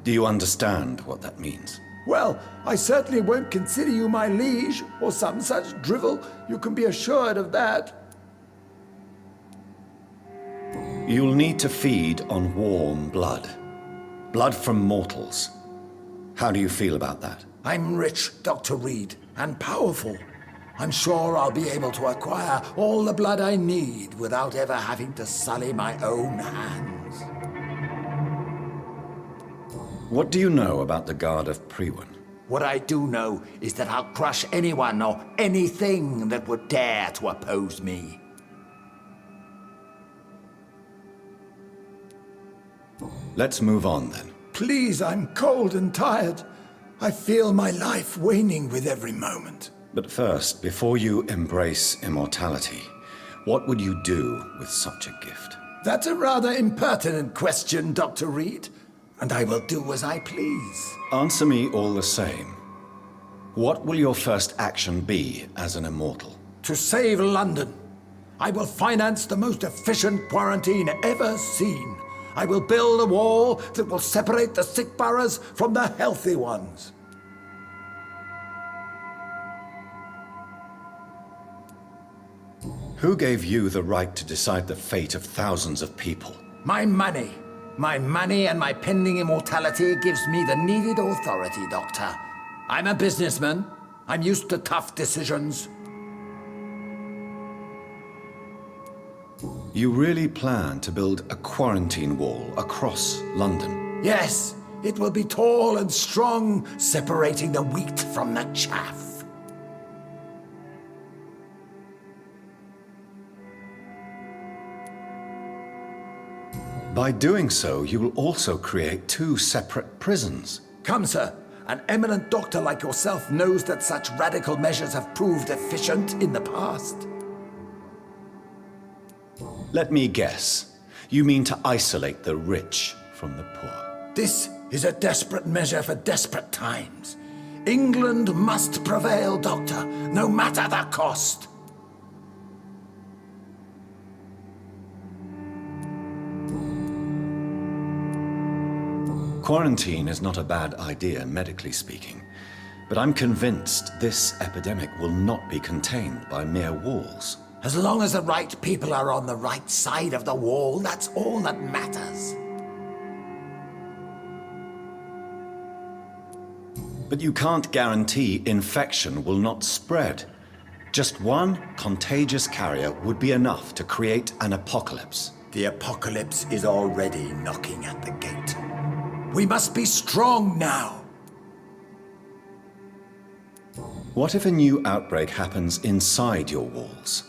B: Do you understand what that means?
C: Well, I certainly won't consider you my liege, or some such drivel. You can be assured of that.
B: You'll need to feed on warm blood. Blood from mortals. How do you feel about that?
C: I'm rich, Dr. Reed, and powerful. I'm sure I'll be able to acquire all the blood I need without ever having to sully my own hands.
B: What do you know about the Guard of Priwen?
C: What I do know is that I'll crush anyone or anything that would dare to oppose me.
B: Let's move on then.
C: Please, I'm cold and tired. I feel my life waning with every moment.
B: But first, before you embrace immortality, what would you do with such a gift?
C: That's a rather impertinent question, Dr. Reed, and I will do as I please.
B: Answer me all the same. What will your first action be as an immortal?
C: To save London. I will finance the most efficient quarantine ever seen. I will build a wall that will separate the sick boroughs from the healthy ones.
B: Who gave you the right to decide the fate of thousands of people?
C: My money. My money and my pending immortality gives me the needed authority, Doctor. I'm a businessman. I'm used to tough decisions.
B: You really plan to build a quarantine wall across London?
N: Yes, it will be tall and strong, separating the wheat from the chaff.
B: By doing so, you will also create 2 separate prisons.
N: Come, sir. An eminent doctor like yourself knows that such radical measures have proved efficient in the past.
B: Let me guess. You mean to isolate the rich from the poor?
N: This is a desperate measure for desperate times. England must prevail, Doctor, no matter the cost.
B: Quarantine is not a bad idea, medically speaking. But I'm convinced this epidemic will not be contained by mere walls.
N: As long as the right people are on the right side of the wall, that's all that matters.
B: But you can't guarantee infection will not spread. Just one contagious carrier would be enough to create an apocalypse.
N: The apocalypse is already knocking at the gate. We must be strong now.
B: What if a new outbreak happens inside your walls?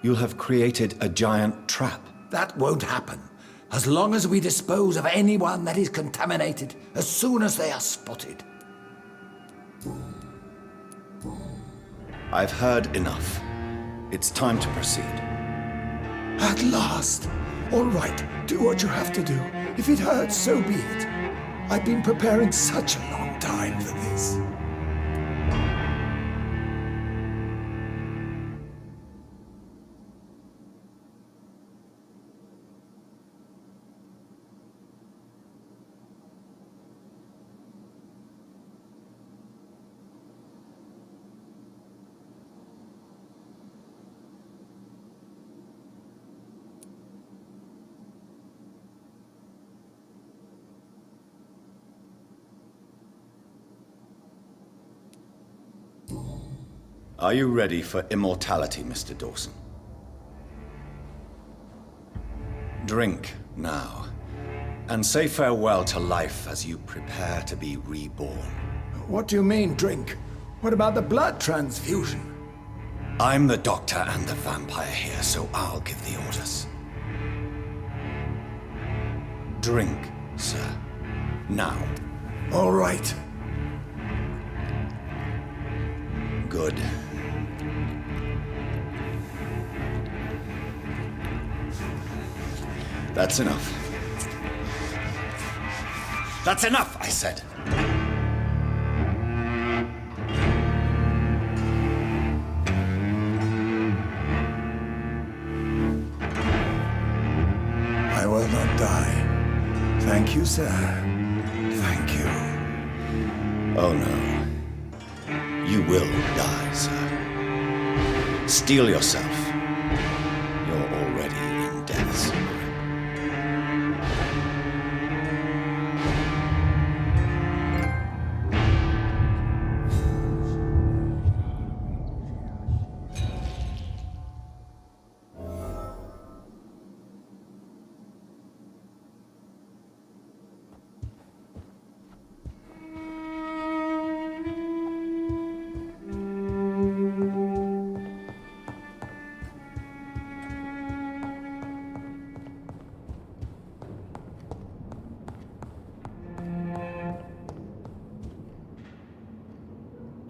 B: You'll have created a giant trap.
N: That won't happen. As long as we dispose of anyone that is contaminated as soon as they are spotted.
B: I've heard enough. It's time to proceed.
C: At last. All right, do what you have to do. If it hurts, so be it. I've been preparing such a long time for this.
B: Are you ready for immortality, Mr. Dawson? Drink now, and say farewell to life as you prepare to be reborn.
C: What do you mean, drink? What about the blood transfusion?
B: I'm the doctor and the vampire here, so I'll give the orders. Drink, sir. Now.
C: All right.
B: Good. That's enough. That's enough, I said.
C: I will not die. Thank you, sir. Thank you.
B: Oh, no. You will die, sir. Steel yourself. You're already in death's grip.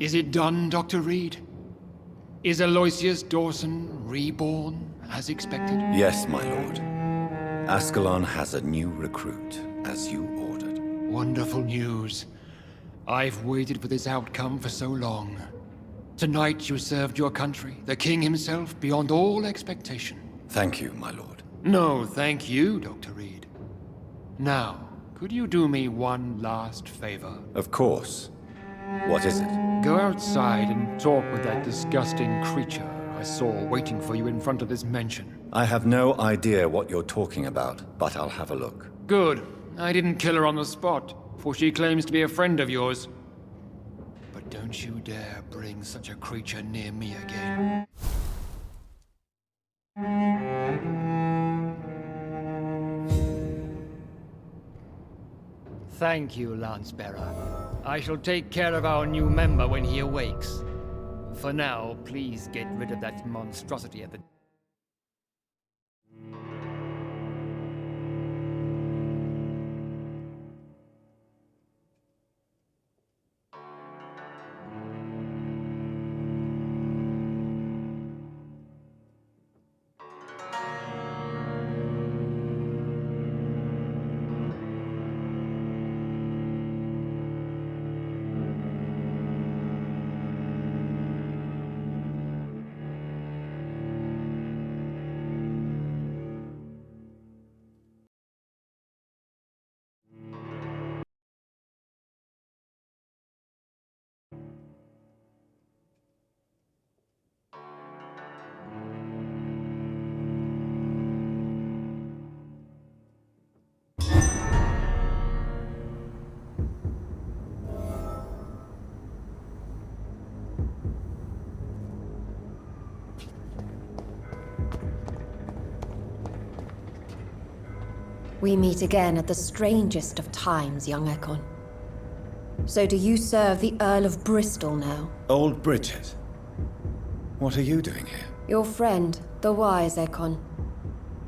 J: Is it done, Dr. Reed? Is Aloysius Dawson reborn, as expected?
B: Yes, my lord. Ascalon has a new recruit, as you ordered.
J: Wonderful news. I've waited for this outcome for so long. Tonight you served your country, the king himself, beyond all expectation.
B: Thank you, my lord.
J: No, thank you, Dr. Reed. Now, could you do me one last favor?
B: Of course. What is it?
J: Go outside and talk with that disgusting creature I saw waiting for you in front of this mansion.
B: I have no idea what you're talking about, but I'll have a look.
J: Good. I didn't kill her on the spot, for she claims to be a friend of yours. But don't you dare bring such a creature near me again. Thank you, Lance-Bearer. I shall take care of our new member when he awakes. For now, please get rid of that monstrosity at the...
O: We meet again at the strangest of times, young Ekon. So do you serve the Earl of Bristol now?
B: Old Bridget. What are you doing here?
O: Your friend, the wise Ekon.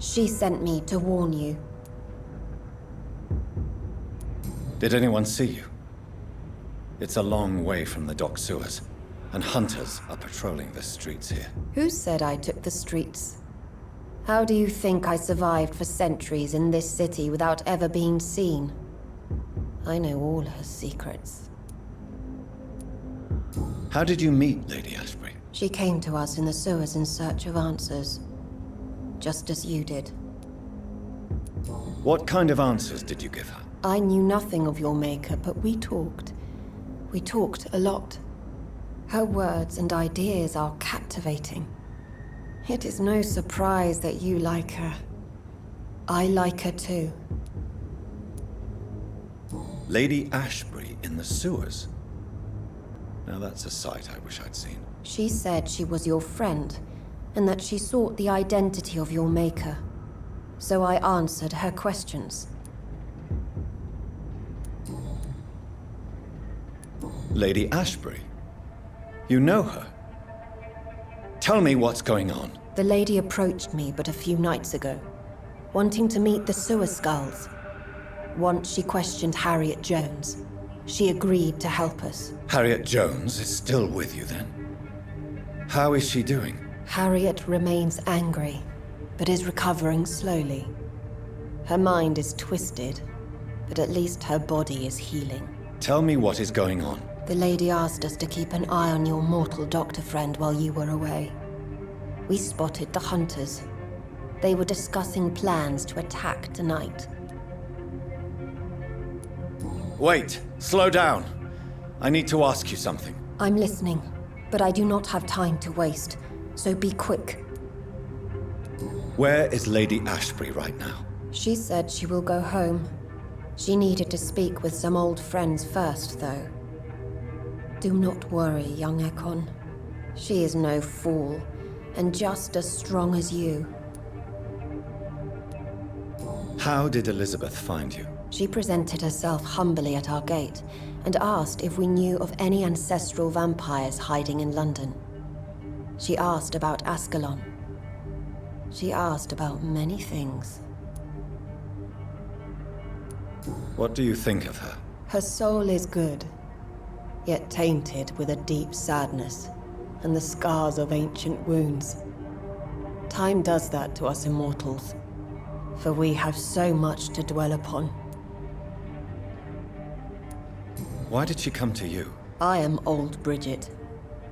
O: She sent me to warn you.
B: Did anyone see you? It's a long way from the dock sewers, and hunters are patrolling the streets here.
O: Who said I took the streets? How do you think I survived for centuries in this city without ever being seen? I know all her secrets.
B: How did you meet Lady Ashbury?
O: She came to us in the sewers in search of answers. Just as you did.
B: What kind of answers did you give her?
O: I knew nothing of your maker, but we talked. We talked a lot. Her words and ideas are captivating. It is no surprise that you like her. I like her too.
B: Lady Ashbury in the sewers? Now that's a sight I wish I'd seen.
O: She said she was your friend, and that she sought the identity of your maker. So I answered her questions.
B: Lady Ashbury? You know her? Tell me what's going on.
O: The lady approached me but a few nights ago, wanting to meet the sewer skulls. Once she questioned Harriet Jones. She agreed to help us.
B: Harriet Jones is still with you then? How is she doing?
O: Harriet remains angry, but is recovering slowly. Her mind is twisted, but at least her body is healing.
B: Tell me what is going on.
O: The lady asked us to keep an eye on your mortal doctor friend while you were away. We spotted the hunters. They were discussing plans to attack tonight.
B: Wait, slow down. I need to ask you something.
O: I'm listening, but I do not have time to waste, so be quick.
B: Where is Lady Ashbury right now?
O: She said she will go home. She needed to speak with some old friends first, though. Do not worry, young Ekon. She is no fool, and just as strong as you.
B: How did Elizabeth find you?
O: She presented herself humbly at our gate, and asked if we knew of any ancestral vampires hiding in London. She asked about Ascalon. She asked about many things.
B: What do you think of her?
O: Her soul is good, yet tainted with a deep sadness, and the scars of ancient wounds. Time does that to us immortals, for we have so much to dwell upon.
B: Why did she come to you?
O: I am old Bridget,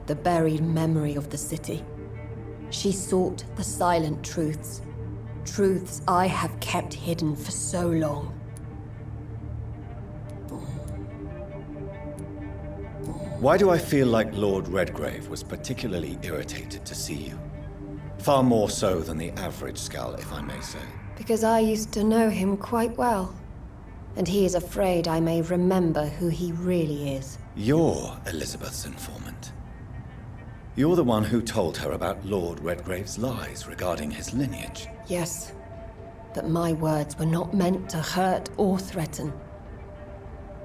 O: the buried memory of the city. She sought the silent truths, truths I have kept hidden for so long.
B: Why do I feel like Lord Redgrave was particularly irritated to see you? Far more so than the average Skull, if I may say.
O: Because I used to know him quite well, and he is afraid I may remember who he really is.
B: You're Elizabeth's informant. You're the one who told her about Lord Redgrave's lies regarding his lineage.
O: Yes, but my words were not meant to hurt or threaten.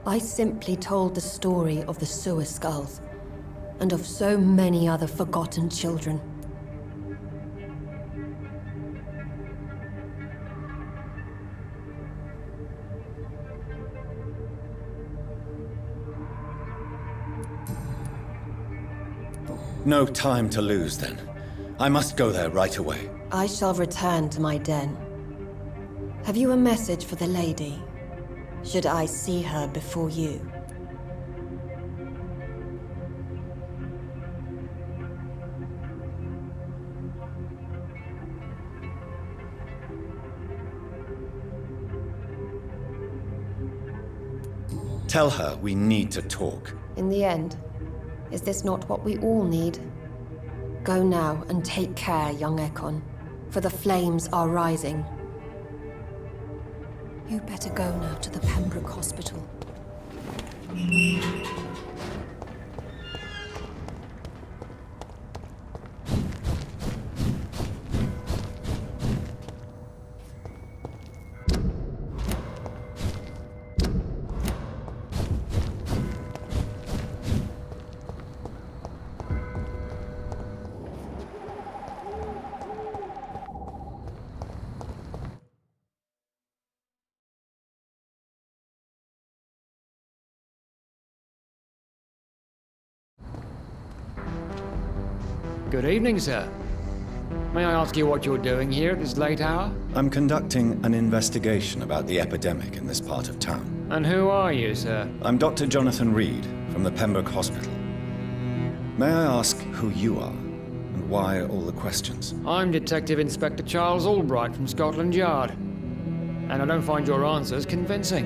O: I simply told the story of the sewer skulls, and of so many other forgotten children.
B: No time to lose, then. I must go there right away.
O: I shall return to my den. Have you a message for the lady? Should I see her before you?
B: Tell her we need to talk.
O: In the end, is this not what we all need? Go now and take care, young Ekon, for the flames are rising. You better go now to the Pembroke Hospital.
J: Good evening, sir. May I ask you what you're doing here at this late hour?
B: I'm conducting an investigation about the epidemic in this part of town.
J: And who are you, sir?
B: I'm Dr. Jonathan Reed from the Pembroke Hospital. May I ask who you are and why all the questions?
J: I'm Detective Inspector Charles Albright from Scotland Yard. And I don't find your answers convincing.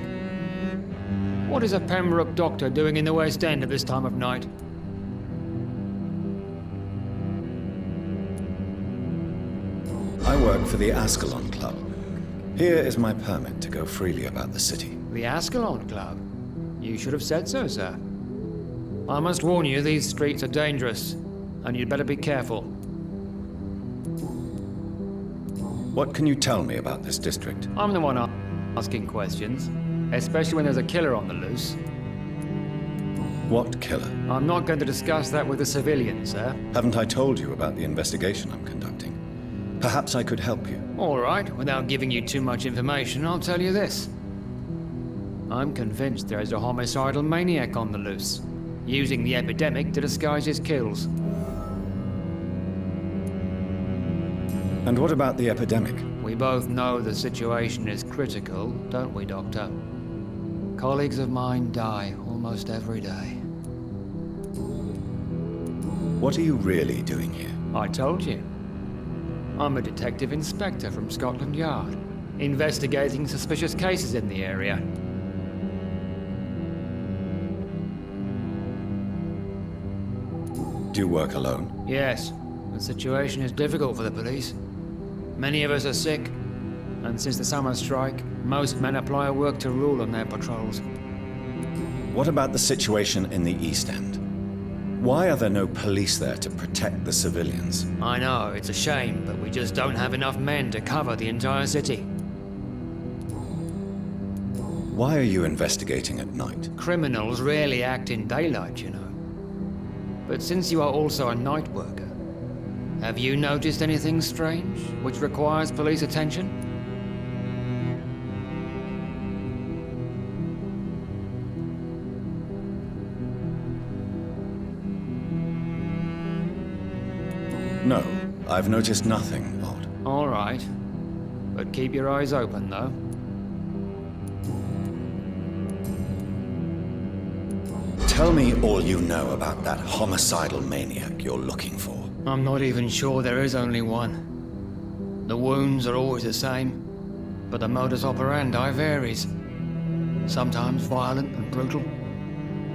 J: What is a Pembroke doctor doing in the West End at this time of night?
B: I work for the Ascalon Club. Here is my permit to go freely about the city.
J: The Ascalon Club? You should have said so, sir. I must warn you, these streets are dangerous, and you'd better be careful.
B: What can you tell me about this district?
J: I'm the one asking questions, especially when there's a killer on the loose.
B: What killer?
J: I'm not going to discuss that with the civilians, sir.
B: Haven't I told you about the investigation I'm conducting? Perhaps I could help you.
J: All right, without giving you too much information, I'll tell you this. I'm convinced there is a homicidal maniac on the loose, using the epidemic to disguise his kills.
B: And what about the epidemic?
J: We both know the situation is critical, don't we, Doctor? Colleagues of mine die almost every day.
B: What are you really doing here?
J: I told you. I'm a detective inspector from Scotland Yard, investigating suspicious cases in the area.
B: Do you work alone?
J: Yes. The situation is difficult for the police. Many of us are sick, and since the summer strike, most men apply a work to rule on their patrols.
B: What about the situation in the East End? Why are there no police there to protect the civilians?
J: I know, it's a shame, but we just don't have enough men to cover the entire city.
B: Why are you investigating at night?
J: Criminals rarely act in daylight, you know. But since you are also a night worker, have you noticed anything strange which requires police attention?
B: No, I've noticed nothing odd.
J: All right. But keep your eyes open, though.
B: Tell me all you know about that homicidal maniac you're looking for.
J: I'm not even sure there is only one. The wounds are always the same, but the modus operandi varies. Sometimes violent and brutal,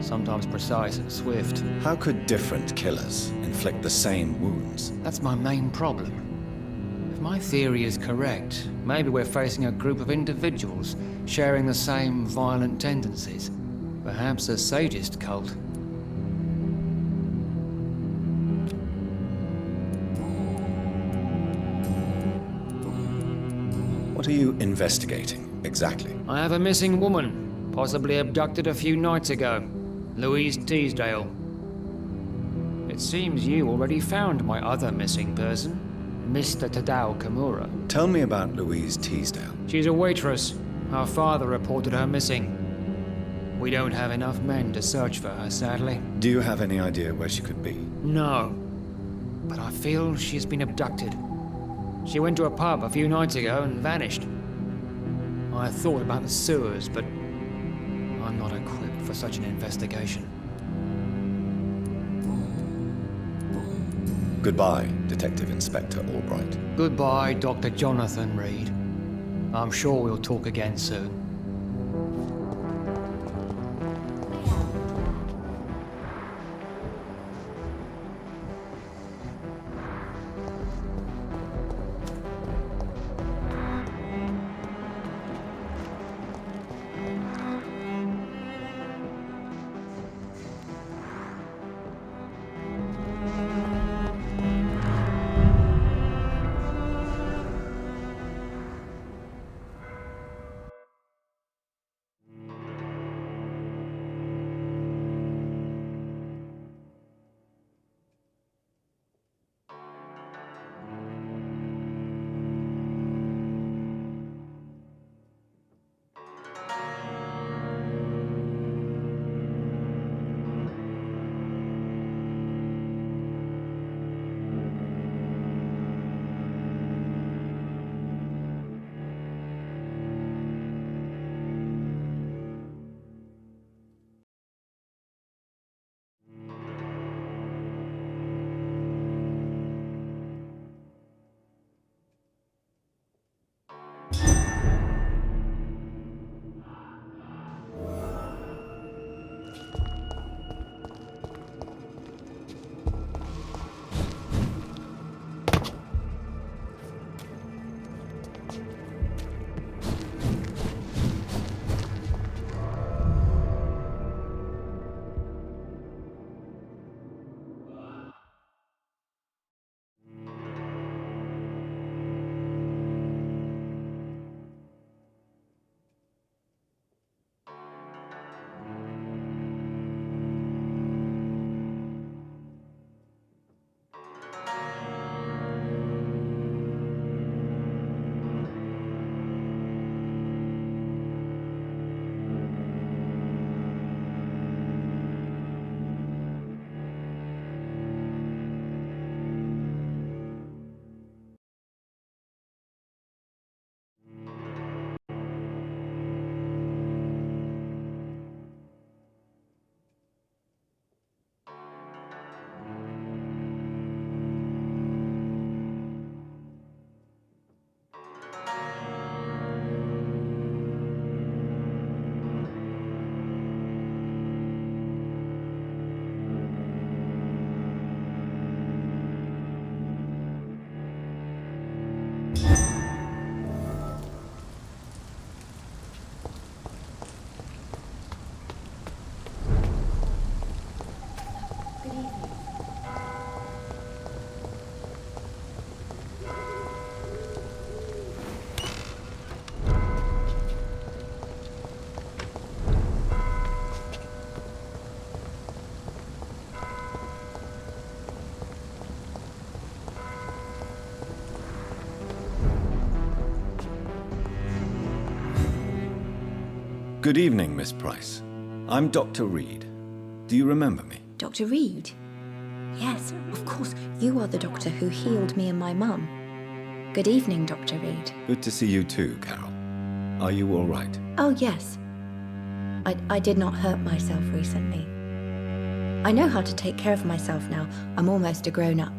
J: sometimes precise and swift.
B: How could different killers inflict the same wounds?
J: That's my main problem. If my theory is correct, maybe we're facing a group of individuals sharing the same violent tendencies. Perhaps a sadist cult.
B: What are you investigating, exactly?
J: I have a missing woman, Possibly abducted a few nights ago. Louise Teasdale. It seems you already found my other missing person, Mr. Tadao Kimura.
B: Tell me about Louise Teasdale.
J: She's a waitress. Her father reported her missing. We don't have enough men to search for her, sadly.
B: Do you have any idea where she could be?
J: No. But I feel she's been abducted. She went to a pub a few nights ago and vanished. I thought about the sewers, but I'm not equipped for such an investigation.
B: Goodbye, Detective Inspector Albright.
J: Goodbye, Dr. Jonathan Reed. I'm sure we'll talk again soon.
B: Good evening, Miss Price. I'm Dr. Reed. Do you remember me?
P: Dr. Reed? Yes, of course. You are the doctor who healed me and my mum. Good evening, Dr. Reed.
B: Good to see you too, Carol. Are you all right?
P: Oh, yes. I did not hurt myself recently. I know how to take care of myself now. I'm almost a grown-up.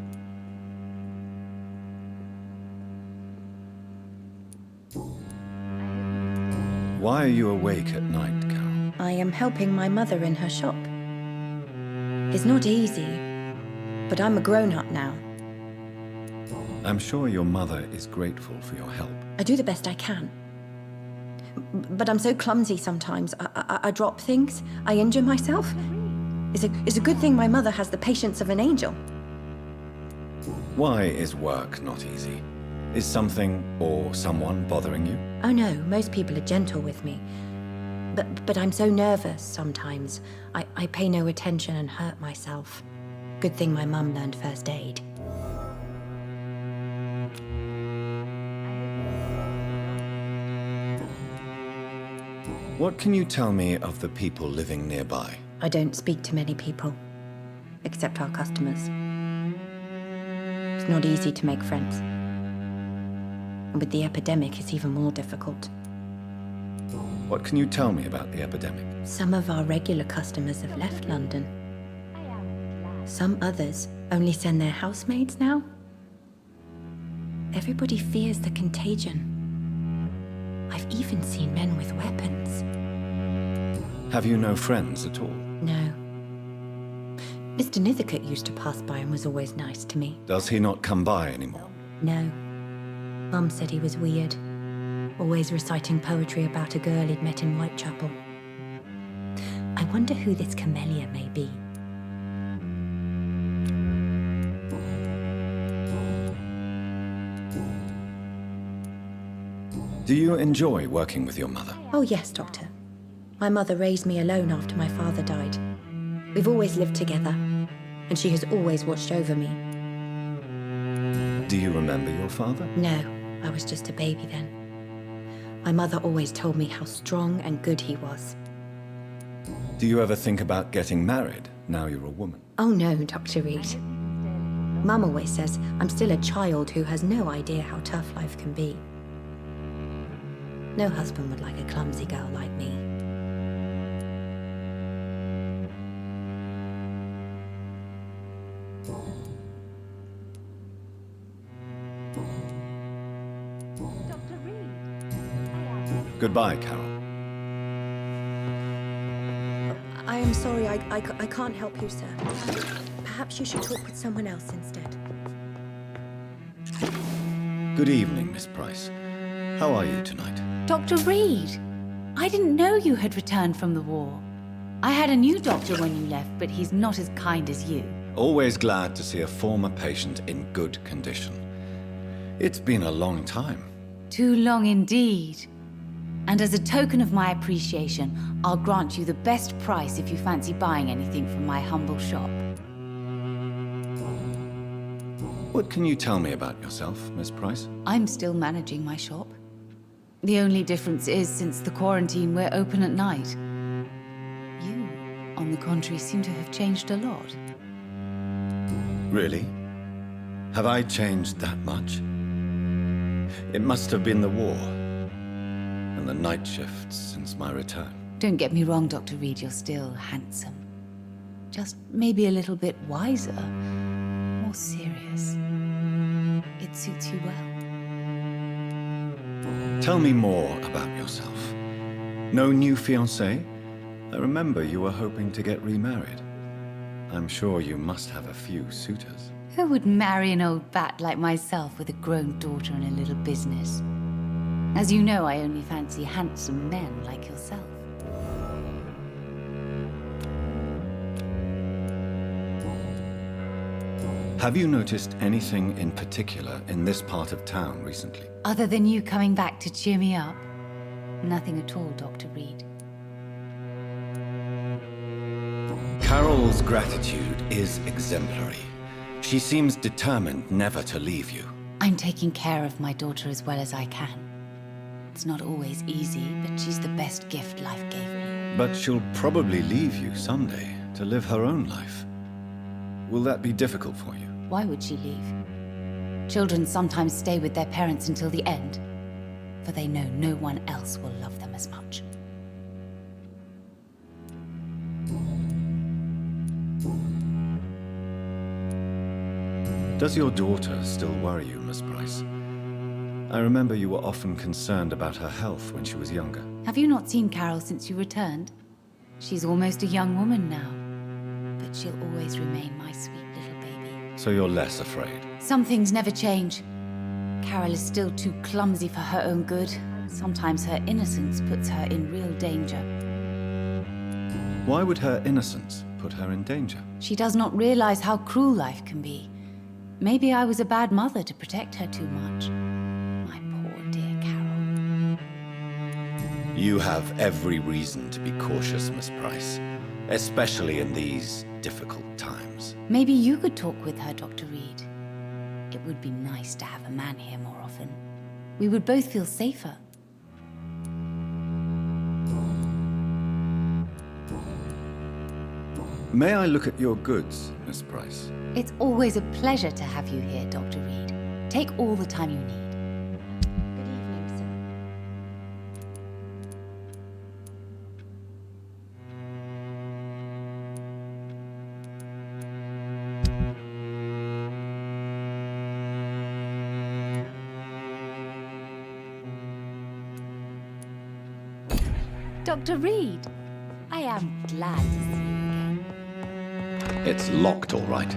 B: Why are you awake at night, Carol?
P: I am helping my mother in her shop. It's not easy, but I'm a grown-up now.
B: I'm sure your mother is grateful for your help.
P: I do the best I can. But I'm so clumsy sometimes. I drop things. I injure myself. It's a good thing my mother has the patience of an angel.
B: Why is work not easy? Is something or someone bothering you?
P: Oh no, most people are gentle with me. But I'm so nervous sometimes. I pay no attention and hurt myself. Good thing my mum learned first aid.
B: What can you tell me of the people living nearby?
P: I don't speak to many people, except our customers. It's not easy to make friends. And with the epidemic, it's even more difficult.
B: What can you tell me about the epidemic?
P: Some of our regular customers have left London. Some others only send their housemaids now. Everybody fears the contagion. I've even seen men with weapons.
B: Have you no friends at all?
P: No. Mr. Nithercote used to pass by and was always nice to me.
B: Does he not come by anymore?
P: No. Mum said he was weird. Always reciting poetry about a girl he'd met in Whitechapel. I wonder who this camellia may be.
B: Do you enjoy working with your mother?
P: Oh yes, Doctor. My mother raised me alone after my father died. We've always lived together, and she has always watched over me.
B: Do you remember your father?
P: No, I was just a baby then. My mother always told me how strong and good he was.
B: Do you ever think about getting married, now you're a woman?
P: Oh no, Dr. Reed. Mum always says I'm still a child who has no idea how tough life can be. No husband would like a clumsy girl like me.
B: Goodbye, Carol.
P: I am sorry, I can't help you, sir. Perhaps you should talk with someone else instead.
B: Good evening, Miss Price. How are you tonight?
Q: Dr. Reed, I didn't know you had returned from the war. I had a new doctor when you left, but he's not as kind as you.
B: Always glad to see a former patient in good condition. It's been a long time.
Q: Too long indeed. And as a token of my appreciation, I'll grant you the best price if you fancy buying anything from my humble shop.
B: What can you tell me about yourself, Miss Price?
Q: I'm still managing my shop. The only difference is, since the quarantine, we're open at night. You, on the contrary, seem to have changed a lot.
B: Really? Have I changed that much? It must have been the war, and the night shifts since my return.
Q: Don't get me wrong, Dr. Reed, you're still handsome. Just maybe a little bit wiser, more serious. It suits you well.
B: Tell me more about yourself. No new fiancé? I remember you were hoping to get remarried. I'm sure you must have a few suitors.
Q: Who would marry an old bat like myself with a grown daughter and a little business? As you know, I only fancy handsome men like yourself.
B: Have you noticed anything in particular in this part of town recently?
Q: Other than you coming back to cheer me up? Nothing at all, Dr. Reed.
B: Carol's gratitude is exemplary. She seems determined never to leave you.
Q: I'm taking care of my daughter as well as I can. It's not always easy, but she's the best gift life gave me.
B: But she'll probably leave you someday to live her own life. Will that be difficult for you?
Q: Why would she leave? Children sometimes stay with their parents until the end, for they know no one else will love them as much.
B: Does your daughter still worry you, Miss Price? I remember you were often concerned about her health when she was younger.
Q: Have you not seen Carol since you returned? She's almost a young woman now, but she'll always remain my sweet little baby.
B: So you're less afraid?
Q: Some things never change. Carol is still too clumsy for her own good. Sometimes her innocence puts her in real danger.
B: Why would her innocence put her in danger?
Q: She does not realize how cruel life can be. Maybe I was a bad mother to protect her too much. My poor dear Carol.
B: You have every reason to be cautious, Miss Price, especially in these difficult times.
Q: Maybe you could talk with her, Dr. Reed. It would be nice to have a man here more often. We would both feel safer.
B: May I look at your goods, Miss Price?
Q: It's always a pleasure to have you here, Dr. Reed. Take all the time you need.
P: Good evening, sir.
Q: Dr. Reed, I am glad to see you again.
B: It's locked, all right.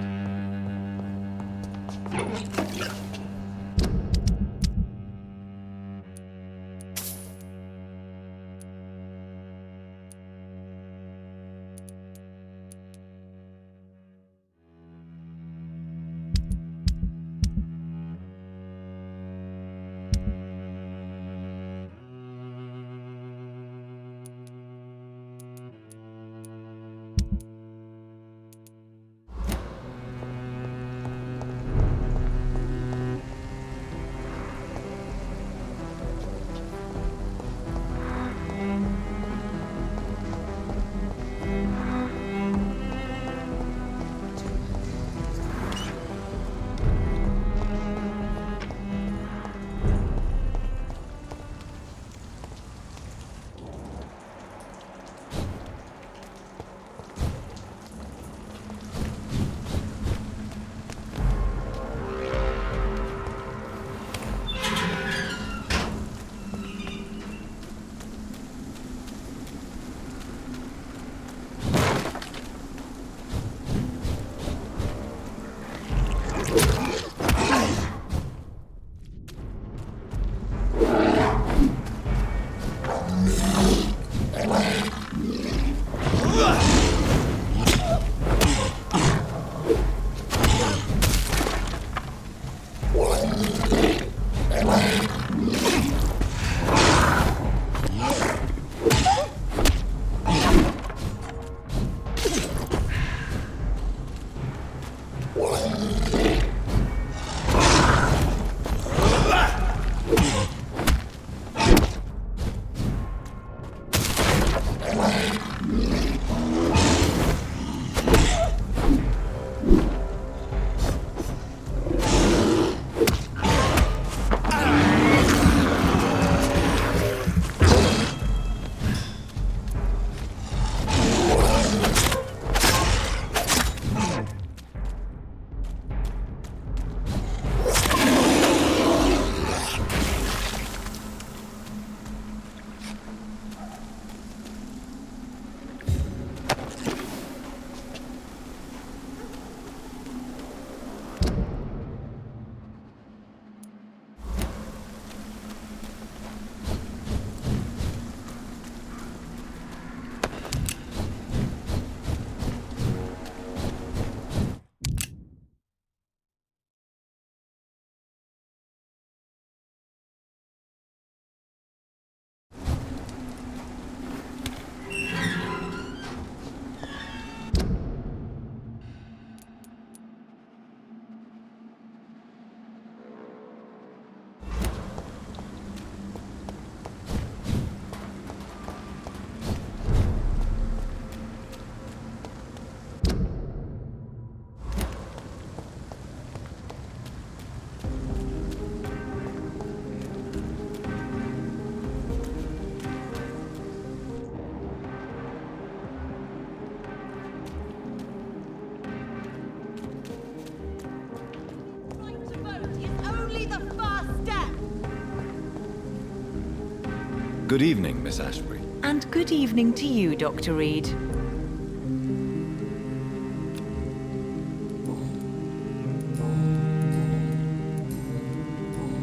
B: Good evening, Miss Ashbury.
F: And good evening to you, Dr. Reed.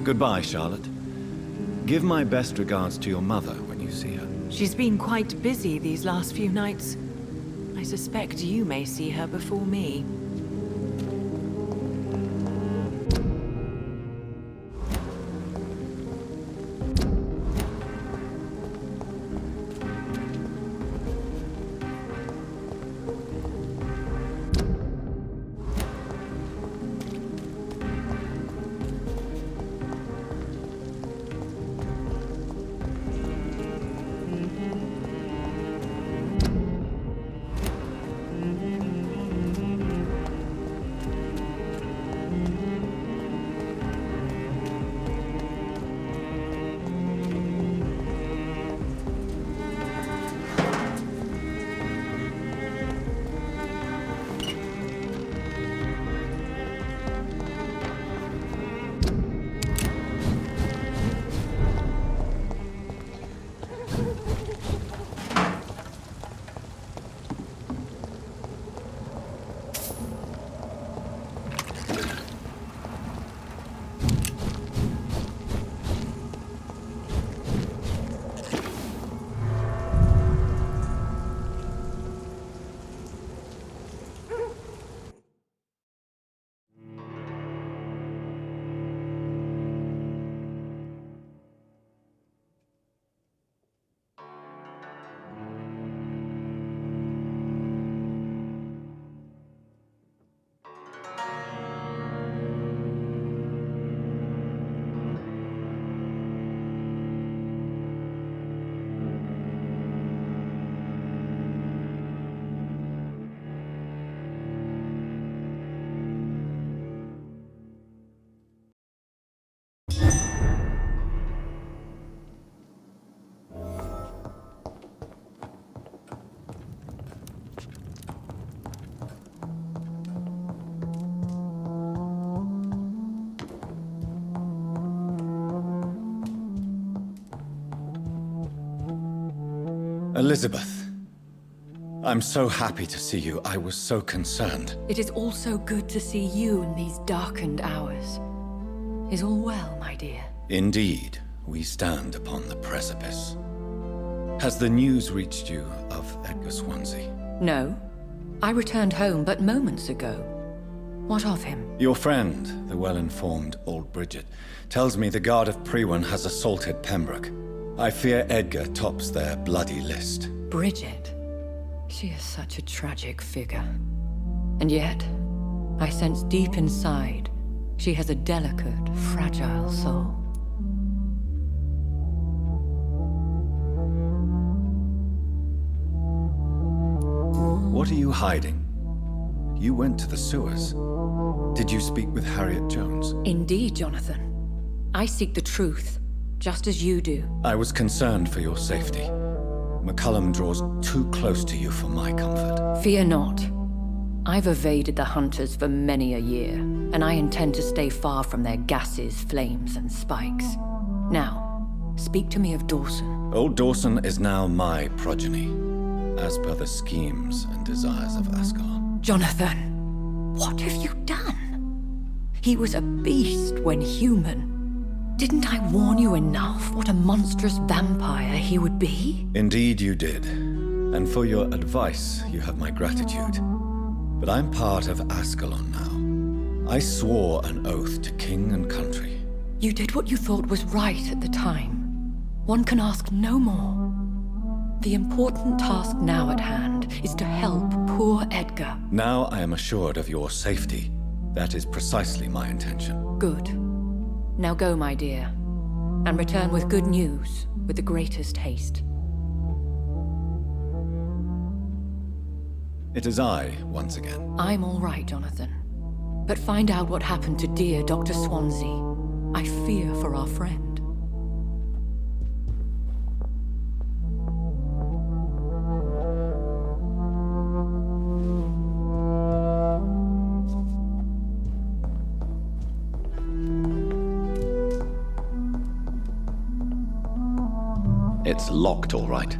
B: Goodbye, Charlotte. Give my best regards to your mother when you see her.
F: She's been quite busy these last few nights. I suspect you may see her before me.
B: Elizabeth. I'm so happy to see you. I was so concerned.
G: It is also good to see you in these darkened hours. Is all well, my dear?
B: Indeed, we stand upon the precipice. Has the news reached you of Edgar Swansea?
G: No. I returned home but moments ago. What of him?
B: Your friend, the well-informed old Bridget, tells me the Guard of Prewen has assaulted Pembroke. I fear Edgar tops their bloody list.
G: Bridget? She is such a tragic figure. And yet, I sense deep inside, she has a delicate, fragile soul.
B: What are you hiding? You went to the sewers. Did you speak with Harriet Jones?
G: Indeed, Jonathan. I seek the truth, just as you do.
B: I was concerned for your safety. McCullum draws too close to you for my comfort.
G: Fear not. I've evaded the hunters for many a year, and I intend to stay far from their gases, flames, and spikes. Now, speak to me of Dawson.
B: Old Dawson is now my progeny, as per the schemes and desires of Ascalon.
G: Jonathan, what have you done? He was a beast when human. Didn't I warn you enough what a monstrous vampire he would be?
B: Indeed you did. And for your advice, you have my gratitude. But I'm part of Ascalon now. I swore an oath to king and country.
G: You did what you thought was right at the time. One can ask no more. The important task now at hand is to help poor Edgar.
B: Now I am assured of your safety. That is precisely my intention.
G: Good. Now go, my dear, and return with good news with the greatest haste.
B: It is I, once again.
G: I'm all right, Jonathan. But find out what happened to dear Dr. Swansea. I fear for our friend.
B: It's locked, all right.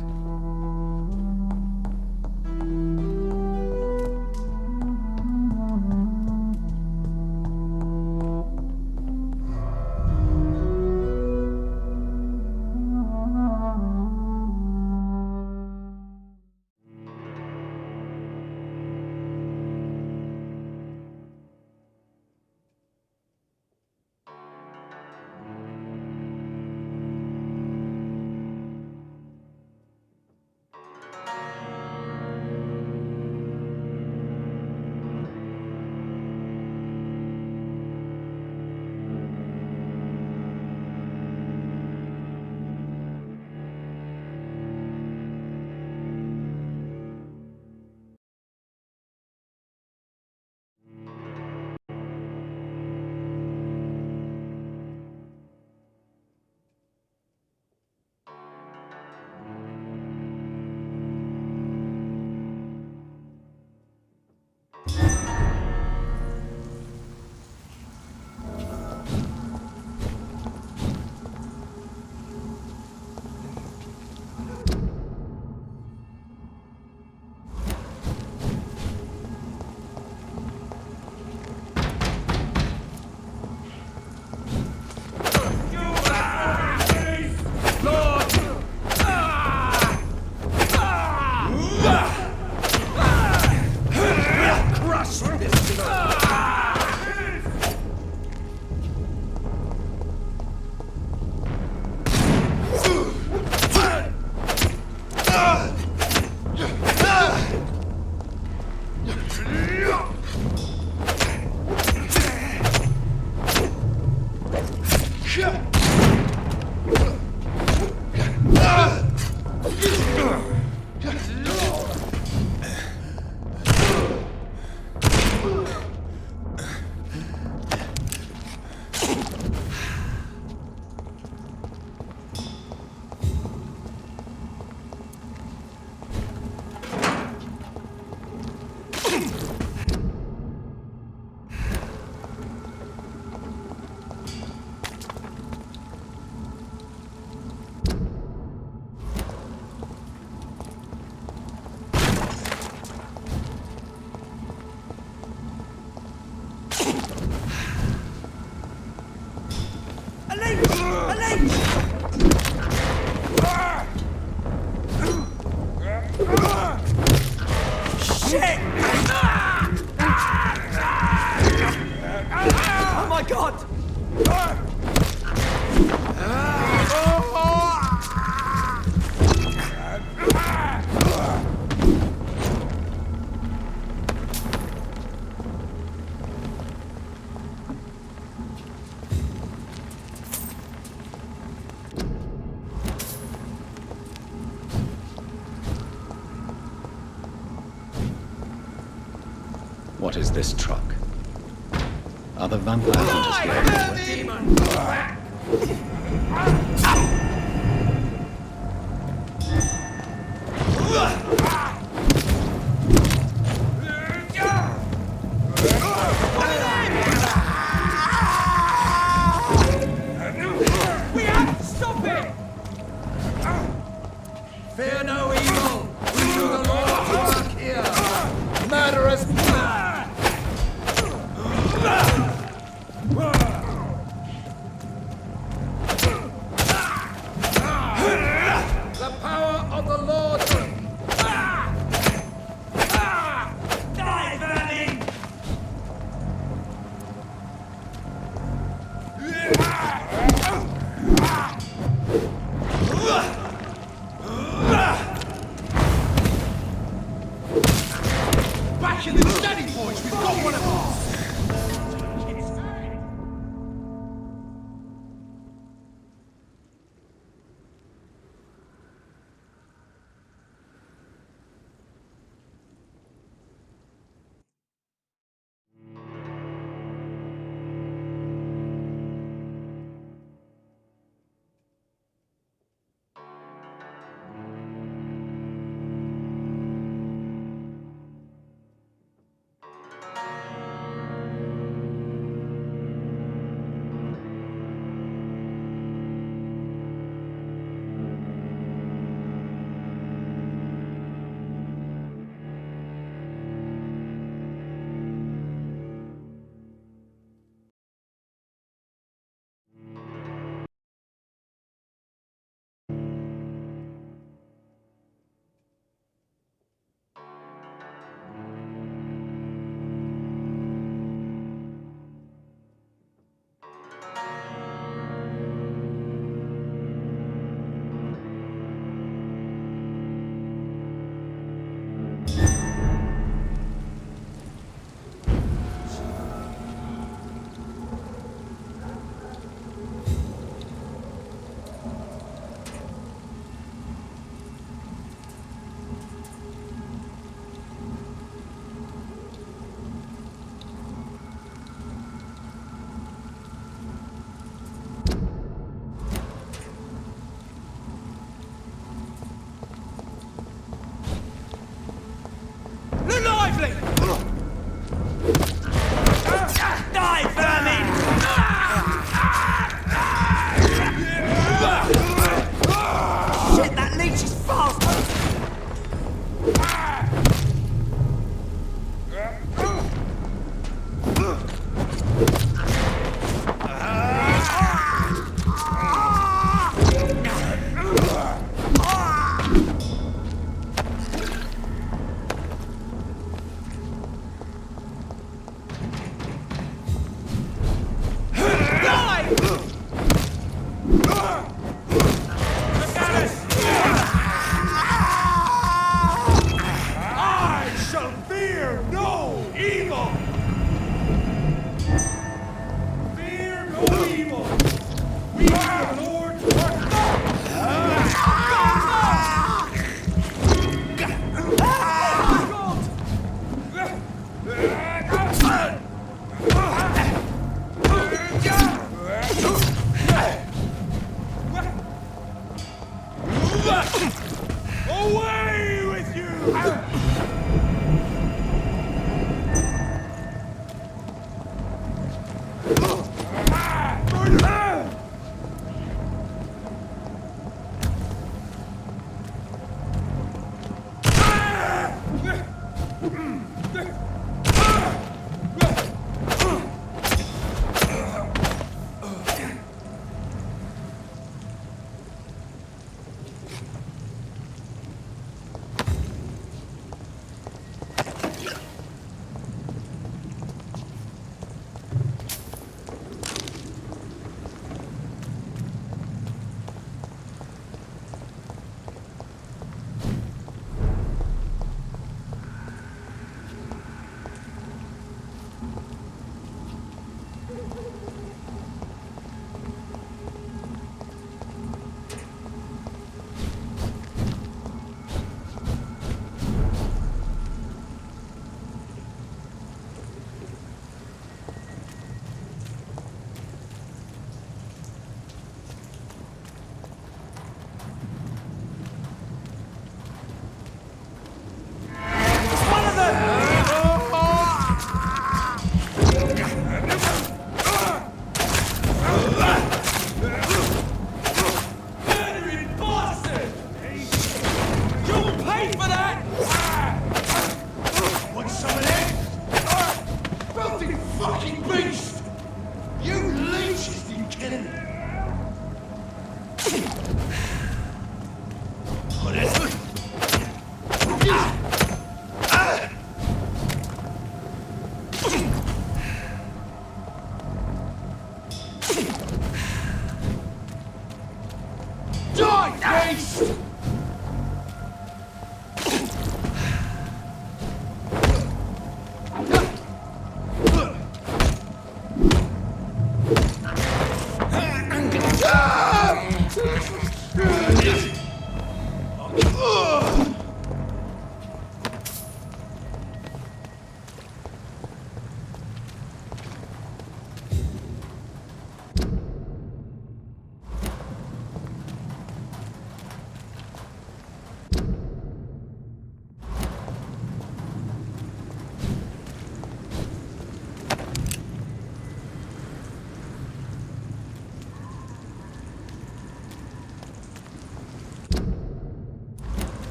B: What is this truck? Are the vampire hunters here?
L: We have to stop it!
N: Fear no evil! We do the Lord's work here! Murderers! The power of the Lord!
L: Die, vermin!
N: Back in the steady, boys! We've got one of us!
L: Lively! Die, vermin! Shit, that leech is fast!
N: Away with you!
L: pay for that! Want some of that? Filthy fucking beast! You leeches didn't kill him! Put it. Die, beast!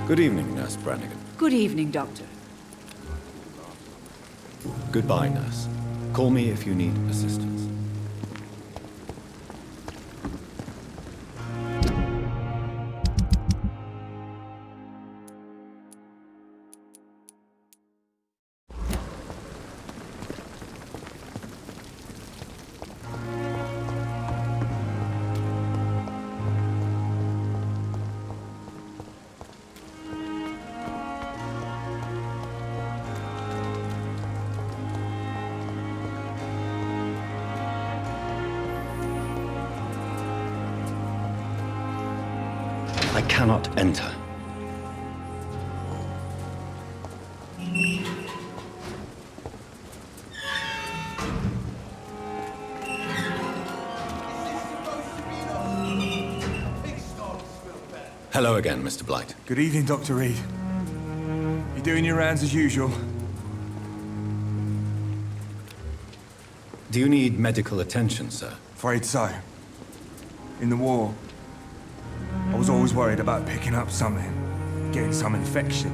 B: Good evening, Nurse Brannigan.
A: Good evening, Doctor.
B: Goodbye, Nurse. Call me if you need assistance. I cannot enter. Hello again, Mr. Blight.
R: Good evening, Dr. Reed. You doing your rounds as usual?
B: Do you need medical attention, sir?
R: Afraid so. In the war, I was always worried about picking up something, getting some infection.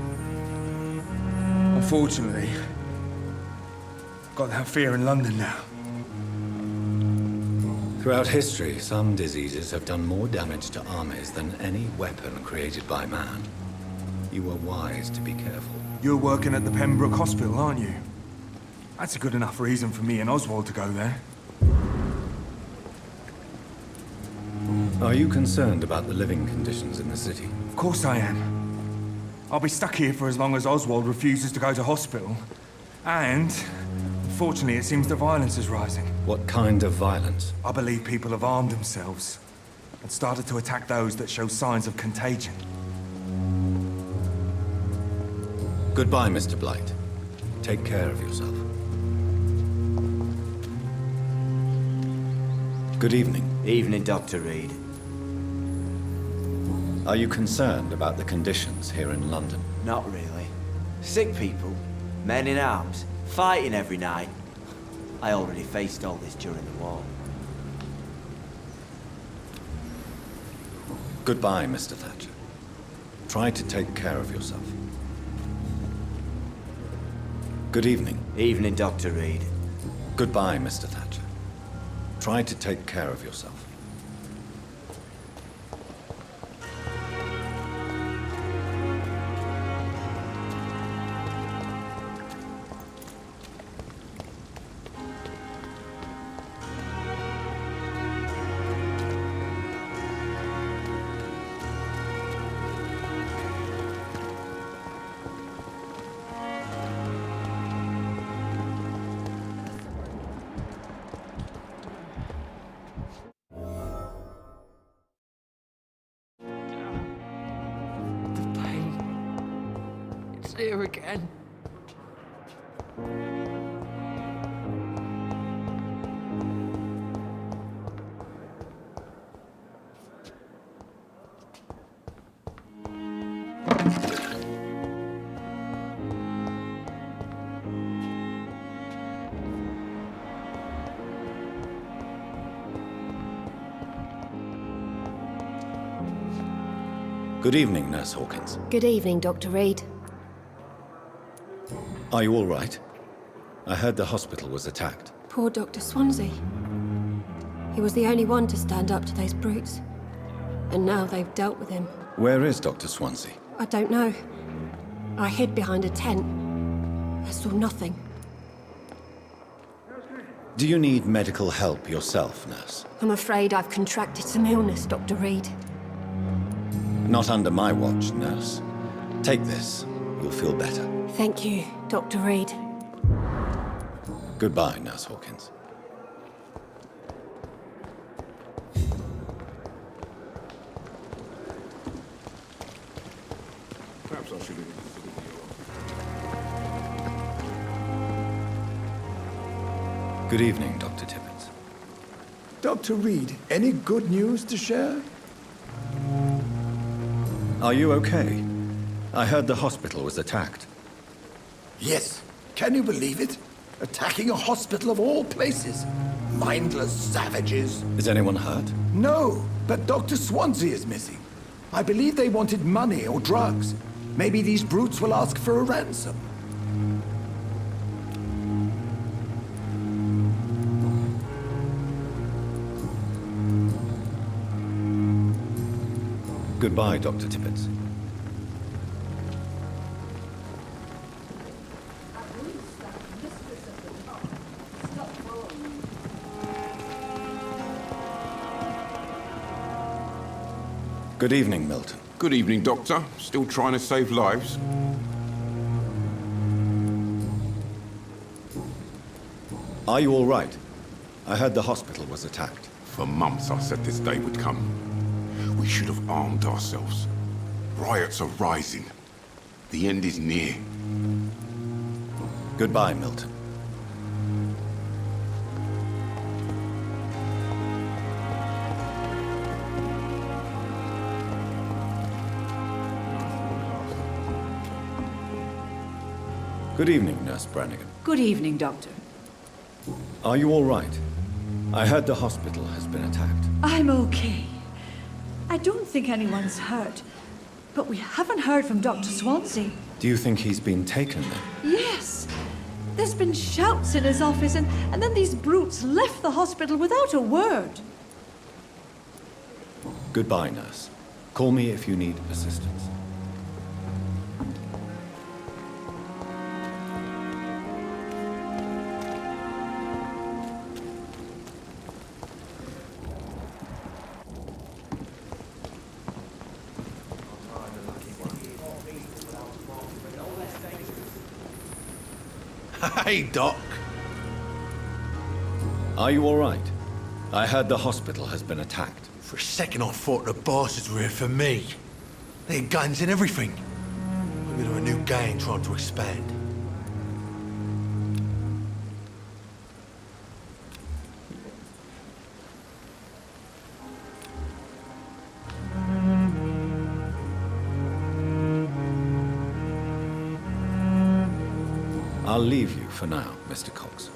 R: Unfortunately, I've got that fear in London now.
B: Throughout history, some diseases have done more damage to armies than any weapon created by man. You were wise to be careful.
R: You're working at the Pembroke Hospital, aren't you? That's a good enough reason for me and Oswald to go there.
B: Are you concerned about the living conditions in the city?
R: Of course I am. I'll be stuck here for as long as Oswald refuses to go to hospital. And, unfortunately, it seems the violence is rising.
B: What kind of violence?
R: I believe people have armed themselves and started to attack those that show signs of contagion.
B: Goodbye, Mr. Blight. Take care of yourself. Good evening.
S: Evening, Dr. Reed.
B: Are you concerned about the conditions here in London?
S: Not really. Sick people, men in arms, fighting every night. I already faced all this during the war.
B: Goodbye, Mr. Thatcher. Try to take care of yourself. Good evening.
S: Evening, Dr. Reed.
B: Goodbye, Mr. Thatcher. Try to take care of yourself.
I: See her again.
B: Good evening, Nurse Hawkins.
O: Good evening, Dr. Reed.
B: Are you all right? I heard the hospital was attacked.
O: Poor Dr. Swansea. He was the only one to stand up to those brutes. And now they've dealt with him.
B: Where is Dr. Swansea?
O: I don't know. I hid behind a tent. I saw nothing.
B: Do you need medical help yourself, nurse?
O: I'm afraid I've contracted some illness, Dr. Reed.
B: Not under my watch, nurse. Take this. You'll feel better.
O: Thank you, Dr. Reed.
B: Goodbye, Nurse Hawkins.
L: Perhaps I should have...
B: Good evening, Dr. Tippett.
C: Dr. Reed, any good news to share?
B: Are you okay? I heard the hospital was attacked.
N: Yes. Can you believe it? Attacking a hospital of all places. Mindless savages.
B: Is anyone hurt?
C: No, but Dr. Swansea is missing. I believe they wanted money or drugs. Maybe these brutes will ask for a ransom.
B: Goodbye, Dr. Tippett. Good evening, Milton.
L: Good evening, Doctor. Still trying to save lives?
B: Are you all right? I heard the hospital was attacked.
L: For months I said this day would come. We should have armed ourselves. Riots are rising. The end is near.
B: Goodbye, Milton. Good evening, Nurse Brannigan.
A: Good evening, Doctor.
B: Are you all right? I heard the hospital has been attacked.
A: I'm okay. I don't think anyone's hurt. But we haven't heard from Dr. Swansea.
B: Do you think he's been taken then?
A: Yes. There's been shouts in his office, and then these brutes left the hospital without a word.
B: Goodbye, nurse. Call me if you need assistance.
N: Hey, Doc.
B: Are you all right? I heard the hospital has been attacked.
N: For a second I thought the bastards were here for me. They had guns and everything. Maybe they're a new gang trying to expand.
B: I'll leave you for now, Mr. Cox.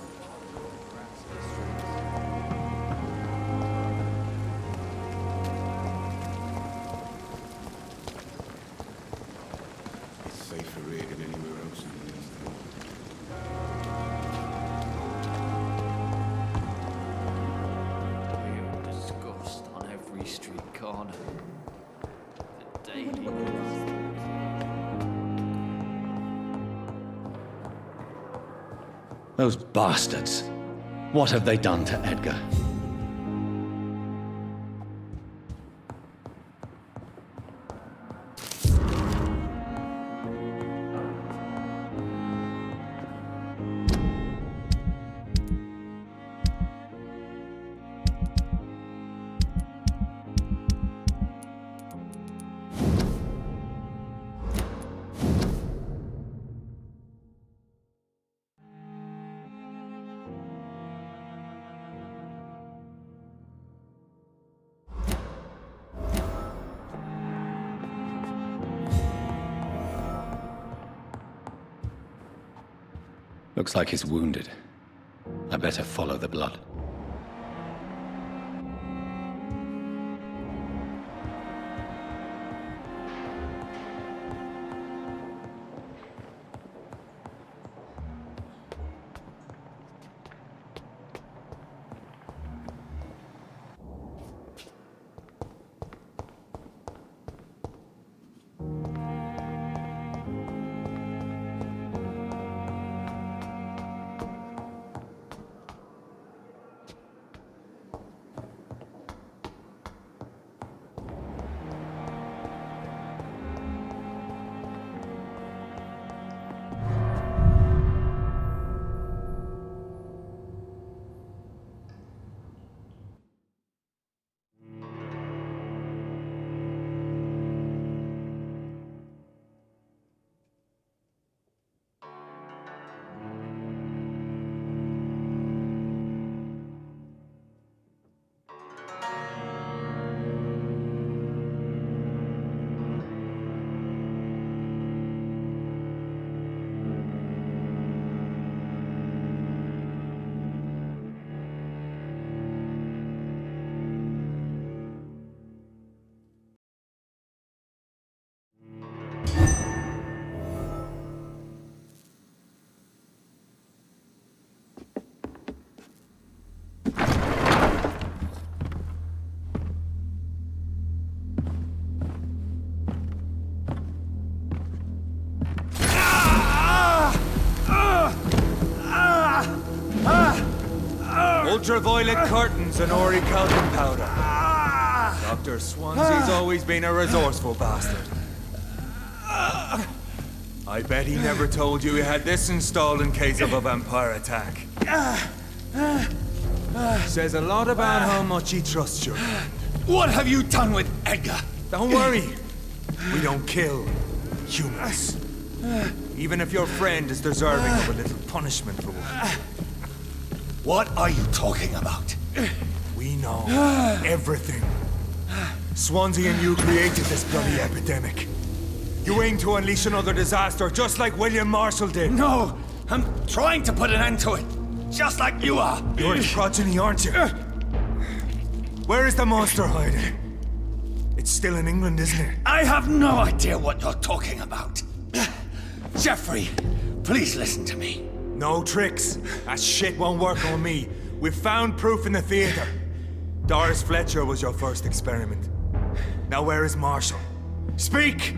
L: It's safer here than anywhere else in the East.
I: Real disgust on every street corner. The daily.
B: Those bastards. What have they done to Edgar? Looks like he's wounded. I better follow the blood.
R: Ultraviolet curtains and orichalcum powder. Dr. Swansea's always been a resourceful bastard. I bet he never told you he had this installed in case of a vampire attack. Says a lot about how much he trusts you.
N: What have you done with Edgar?
R: Don't worry. We don't kill humans. Even if your friend is deserving of a little punishment for one.
N: What are you talking about?
R: We know everything. Swansea and you created this bloody epidemic. You aim to unleash another disaster, just like William Marshall did.
N: No! I'm trying to put an end to it, just like you are.
R: You're its progeny, aren't you? Where is the monster hiding? It's still in England, isn't it?
N: I have no idea what you're talking about. Jeffrey, please listen to me.
R: No tricks. That shit won't work on me. We've found proof in the theater. Doris Fletcher was your first experiment. Now where is Marshall? Speak!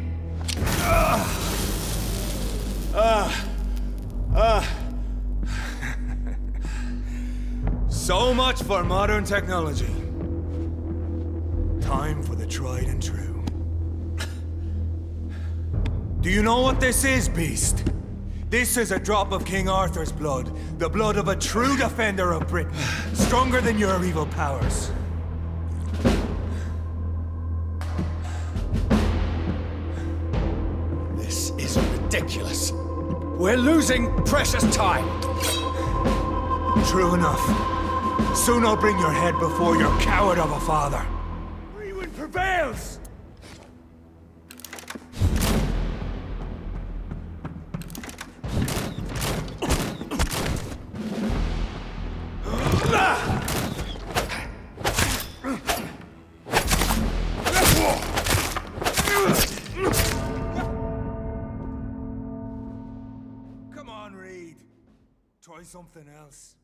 R: So much for modern technology. Time for the tried and true. Do you know what this is, Beast? This is a drop of King Arthur's blood. The blood of a true defender of Britain. Stronger than your evil powers.
N: This is ridiculous. We're losing precious time.
R: True enough. Soon I'll bring your head before your coward of a father. Freewind prevails! Come on, Reed. Try something else.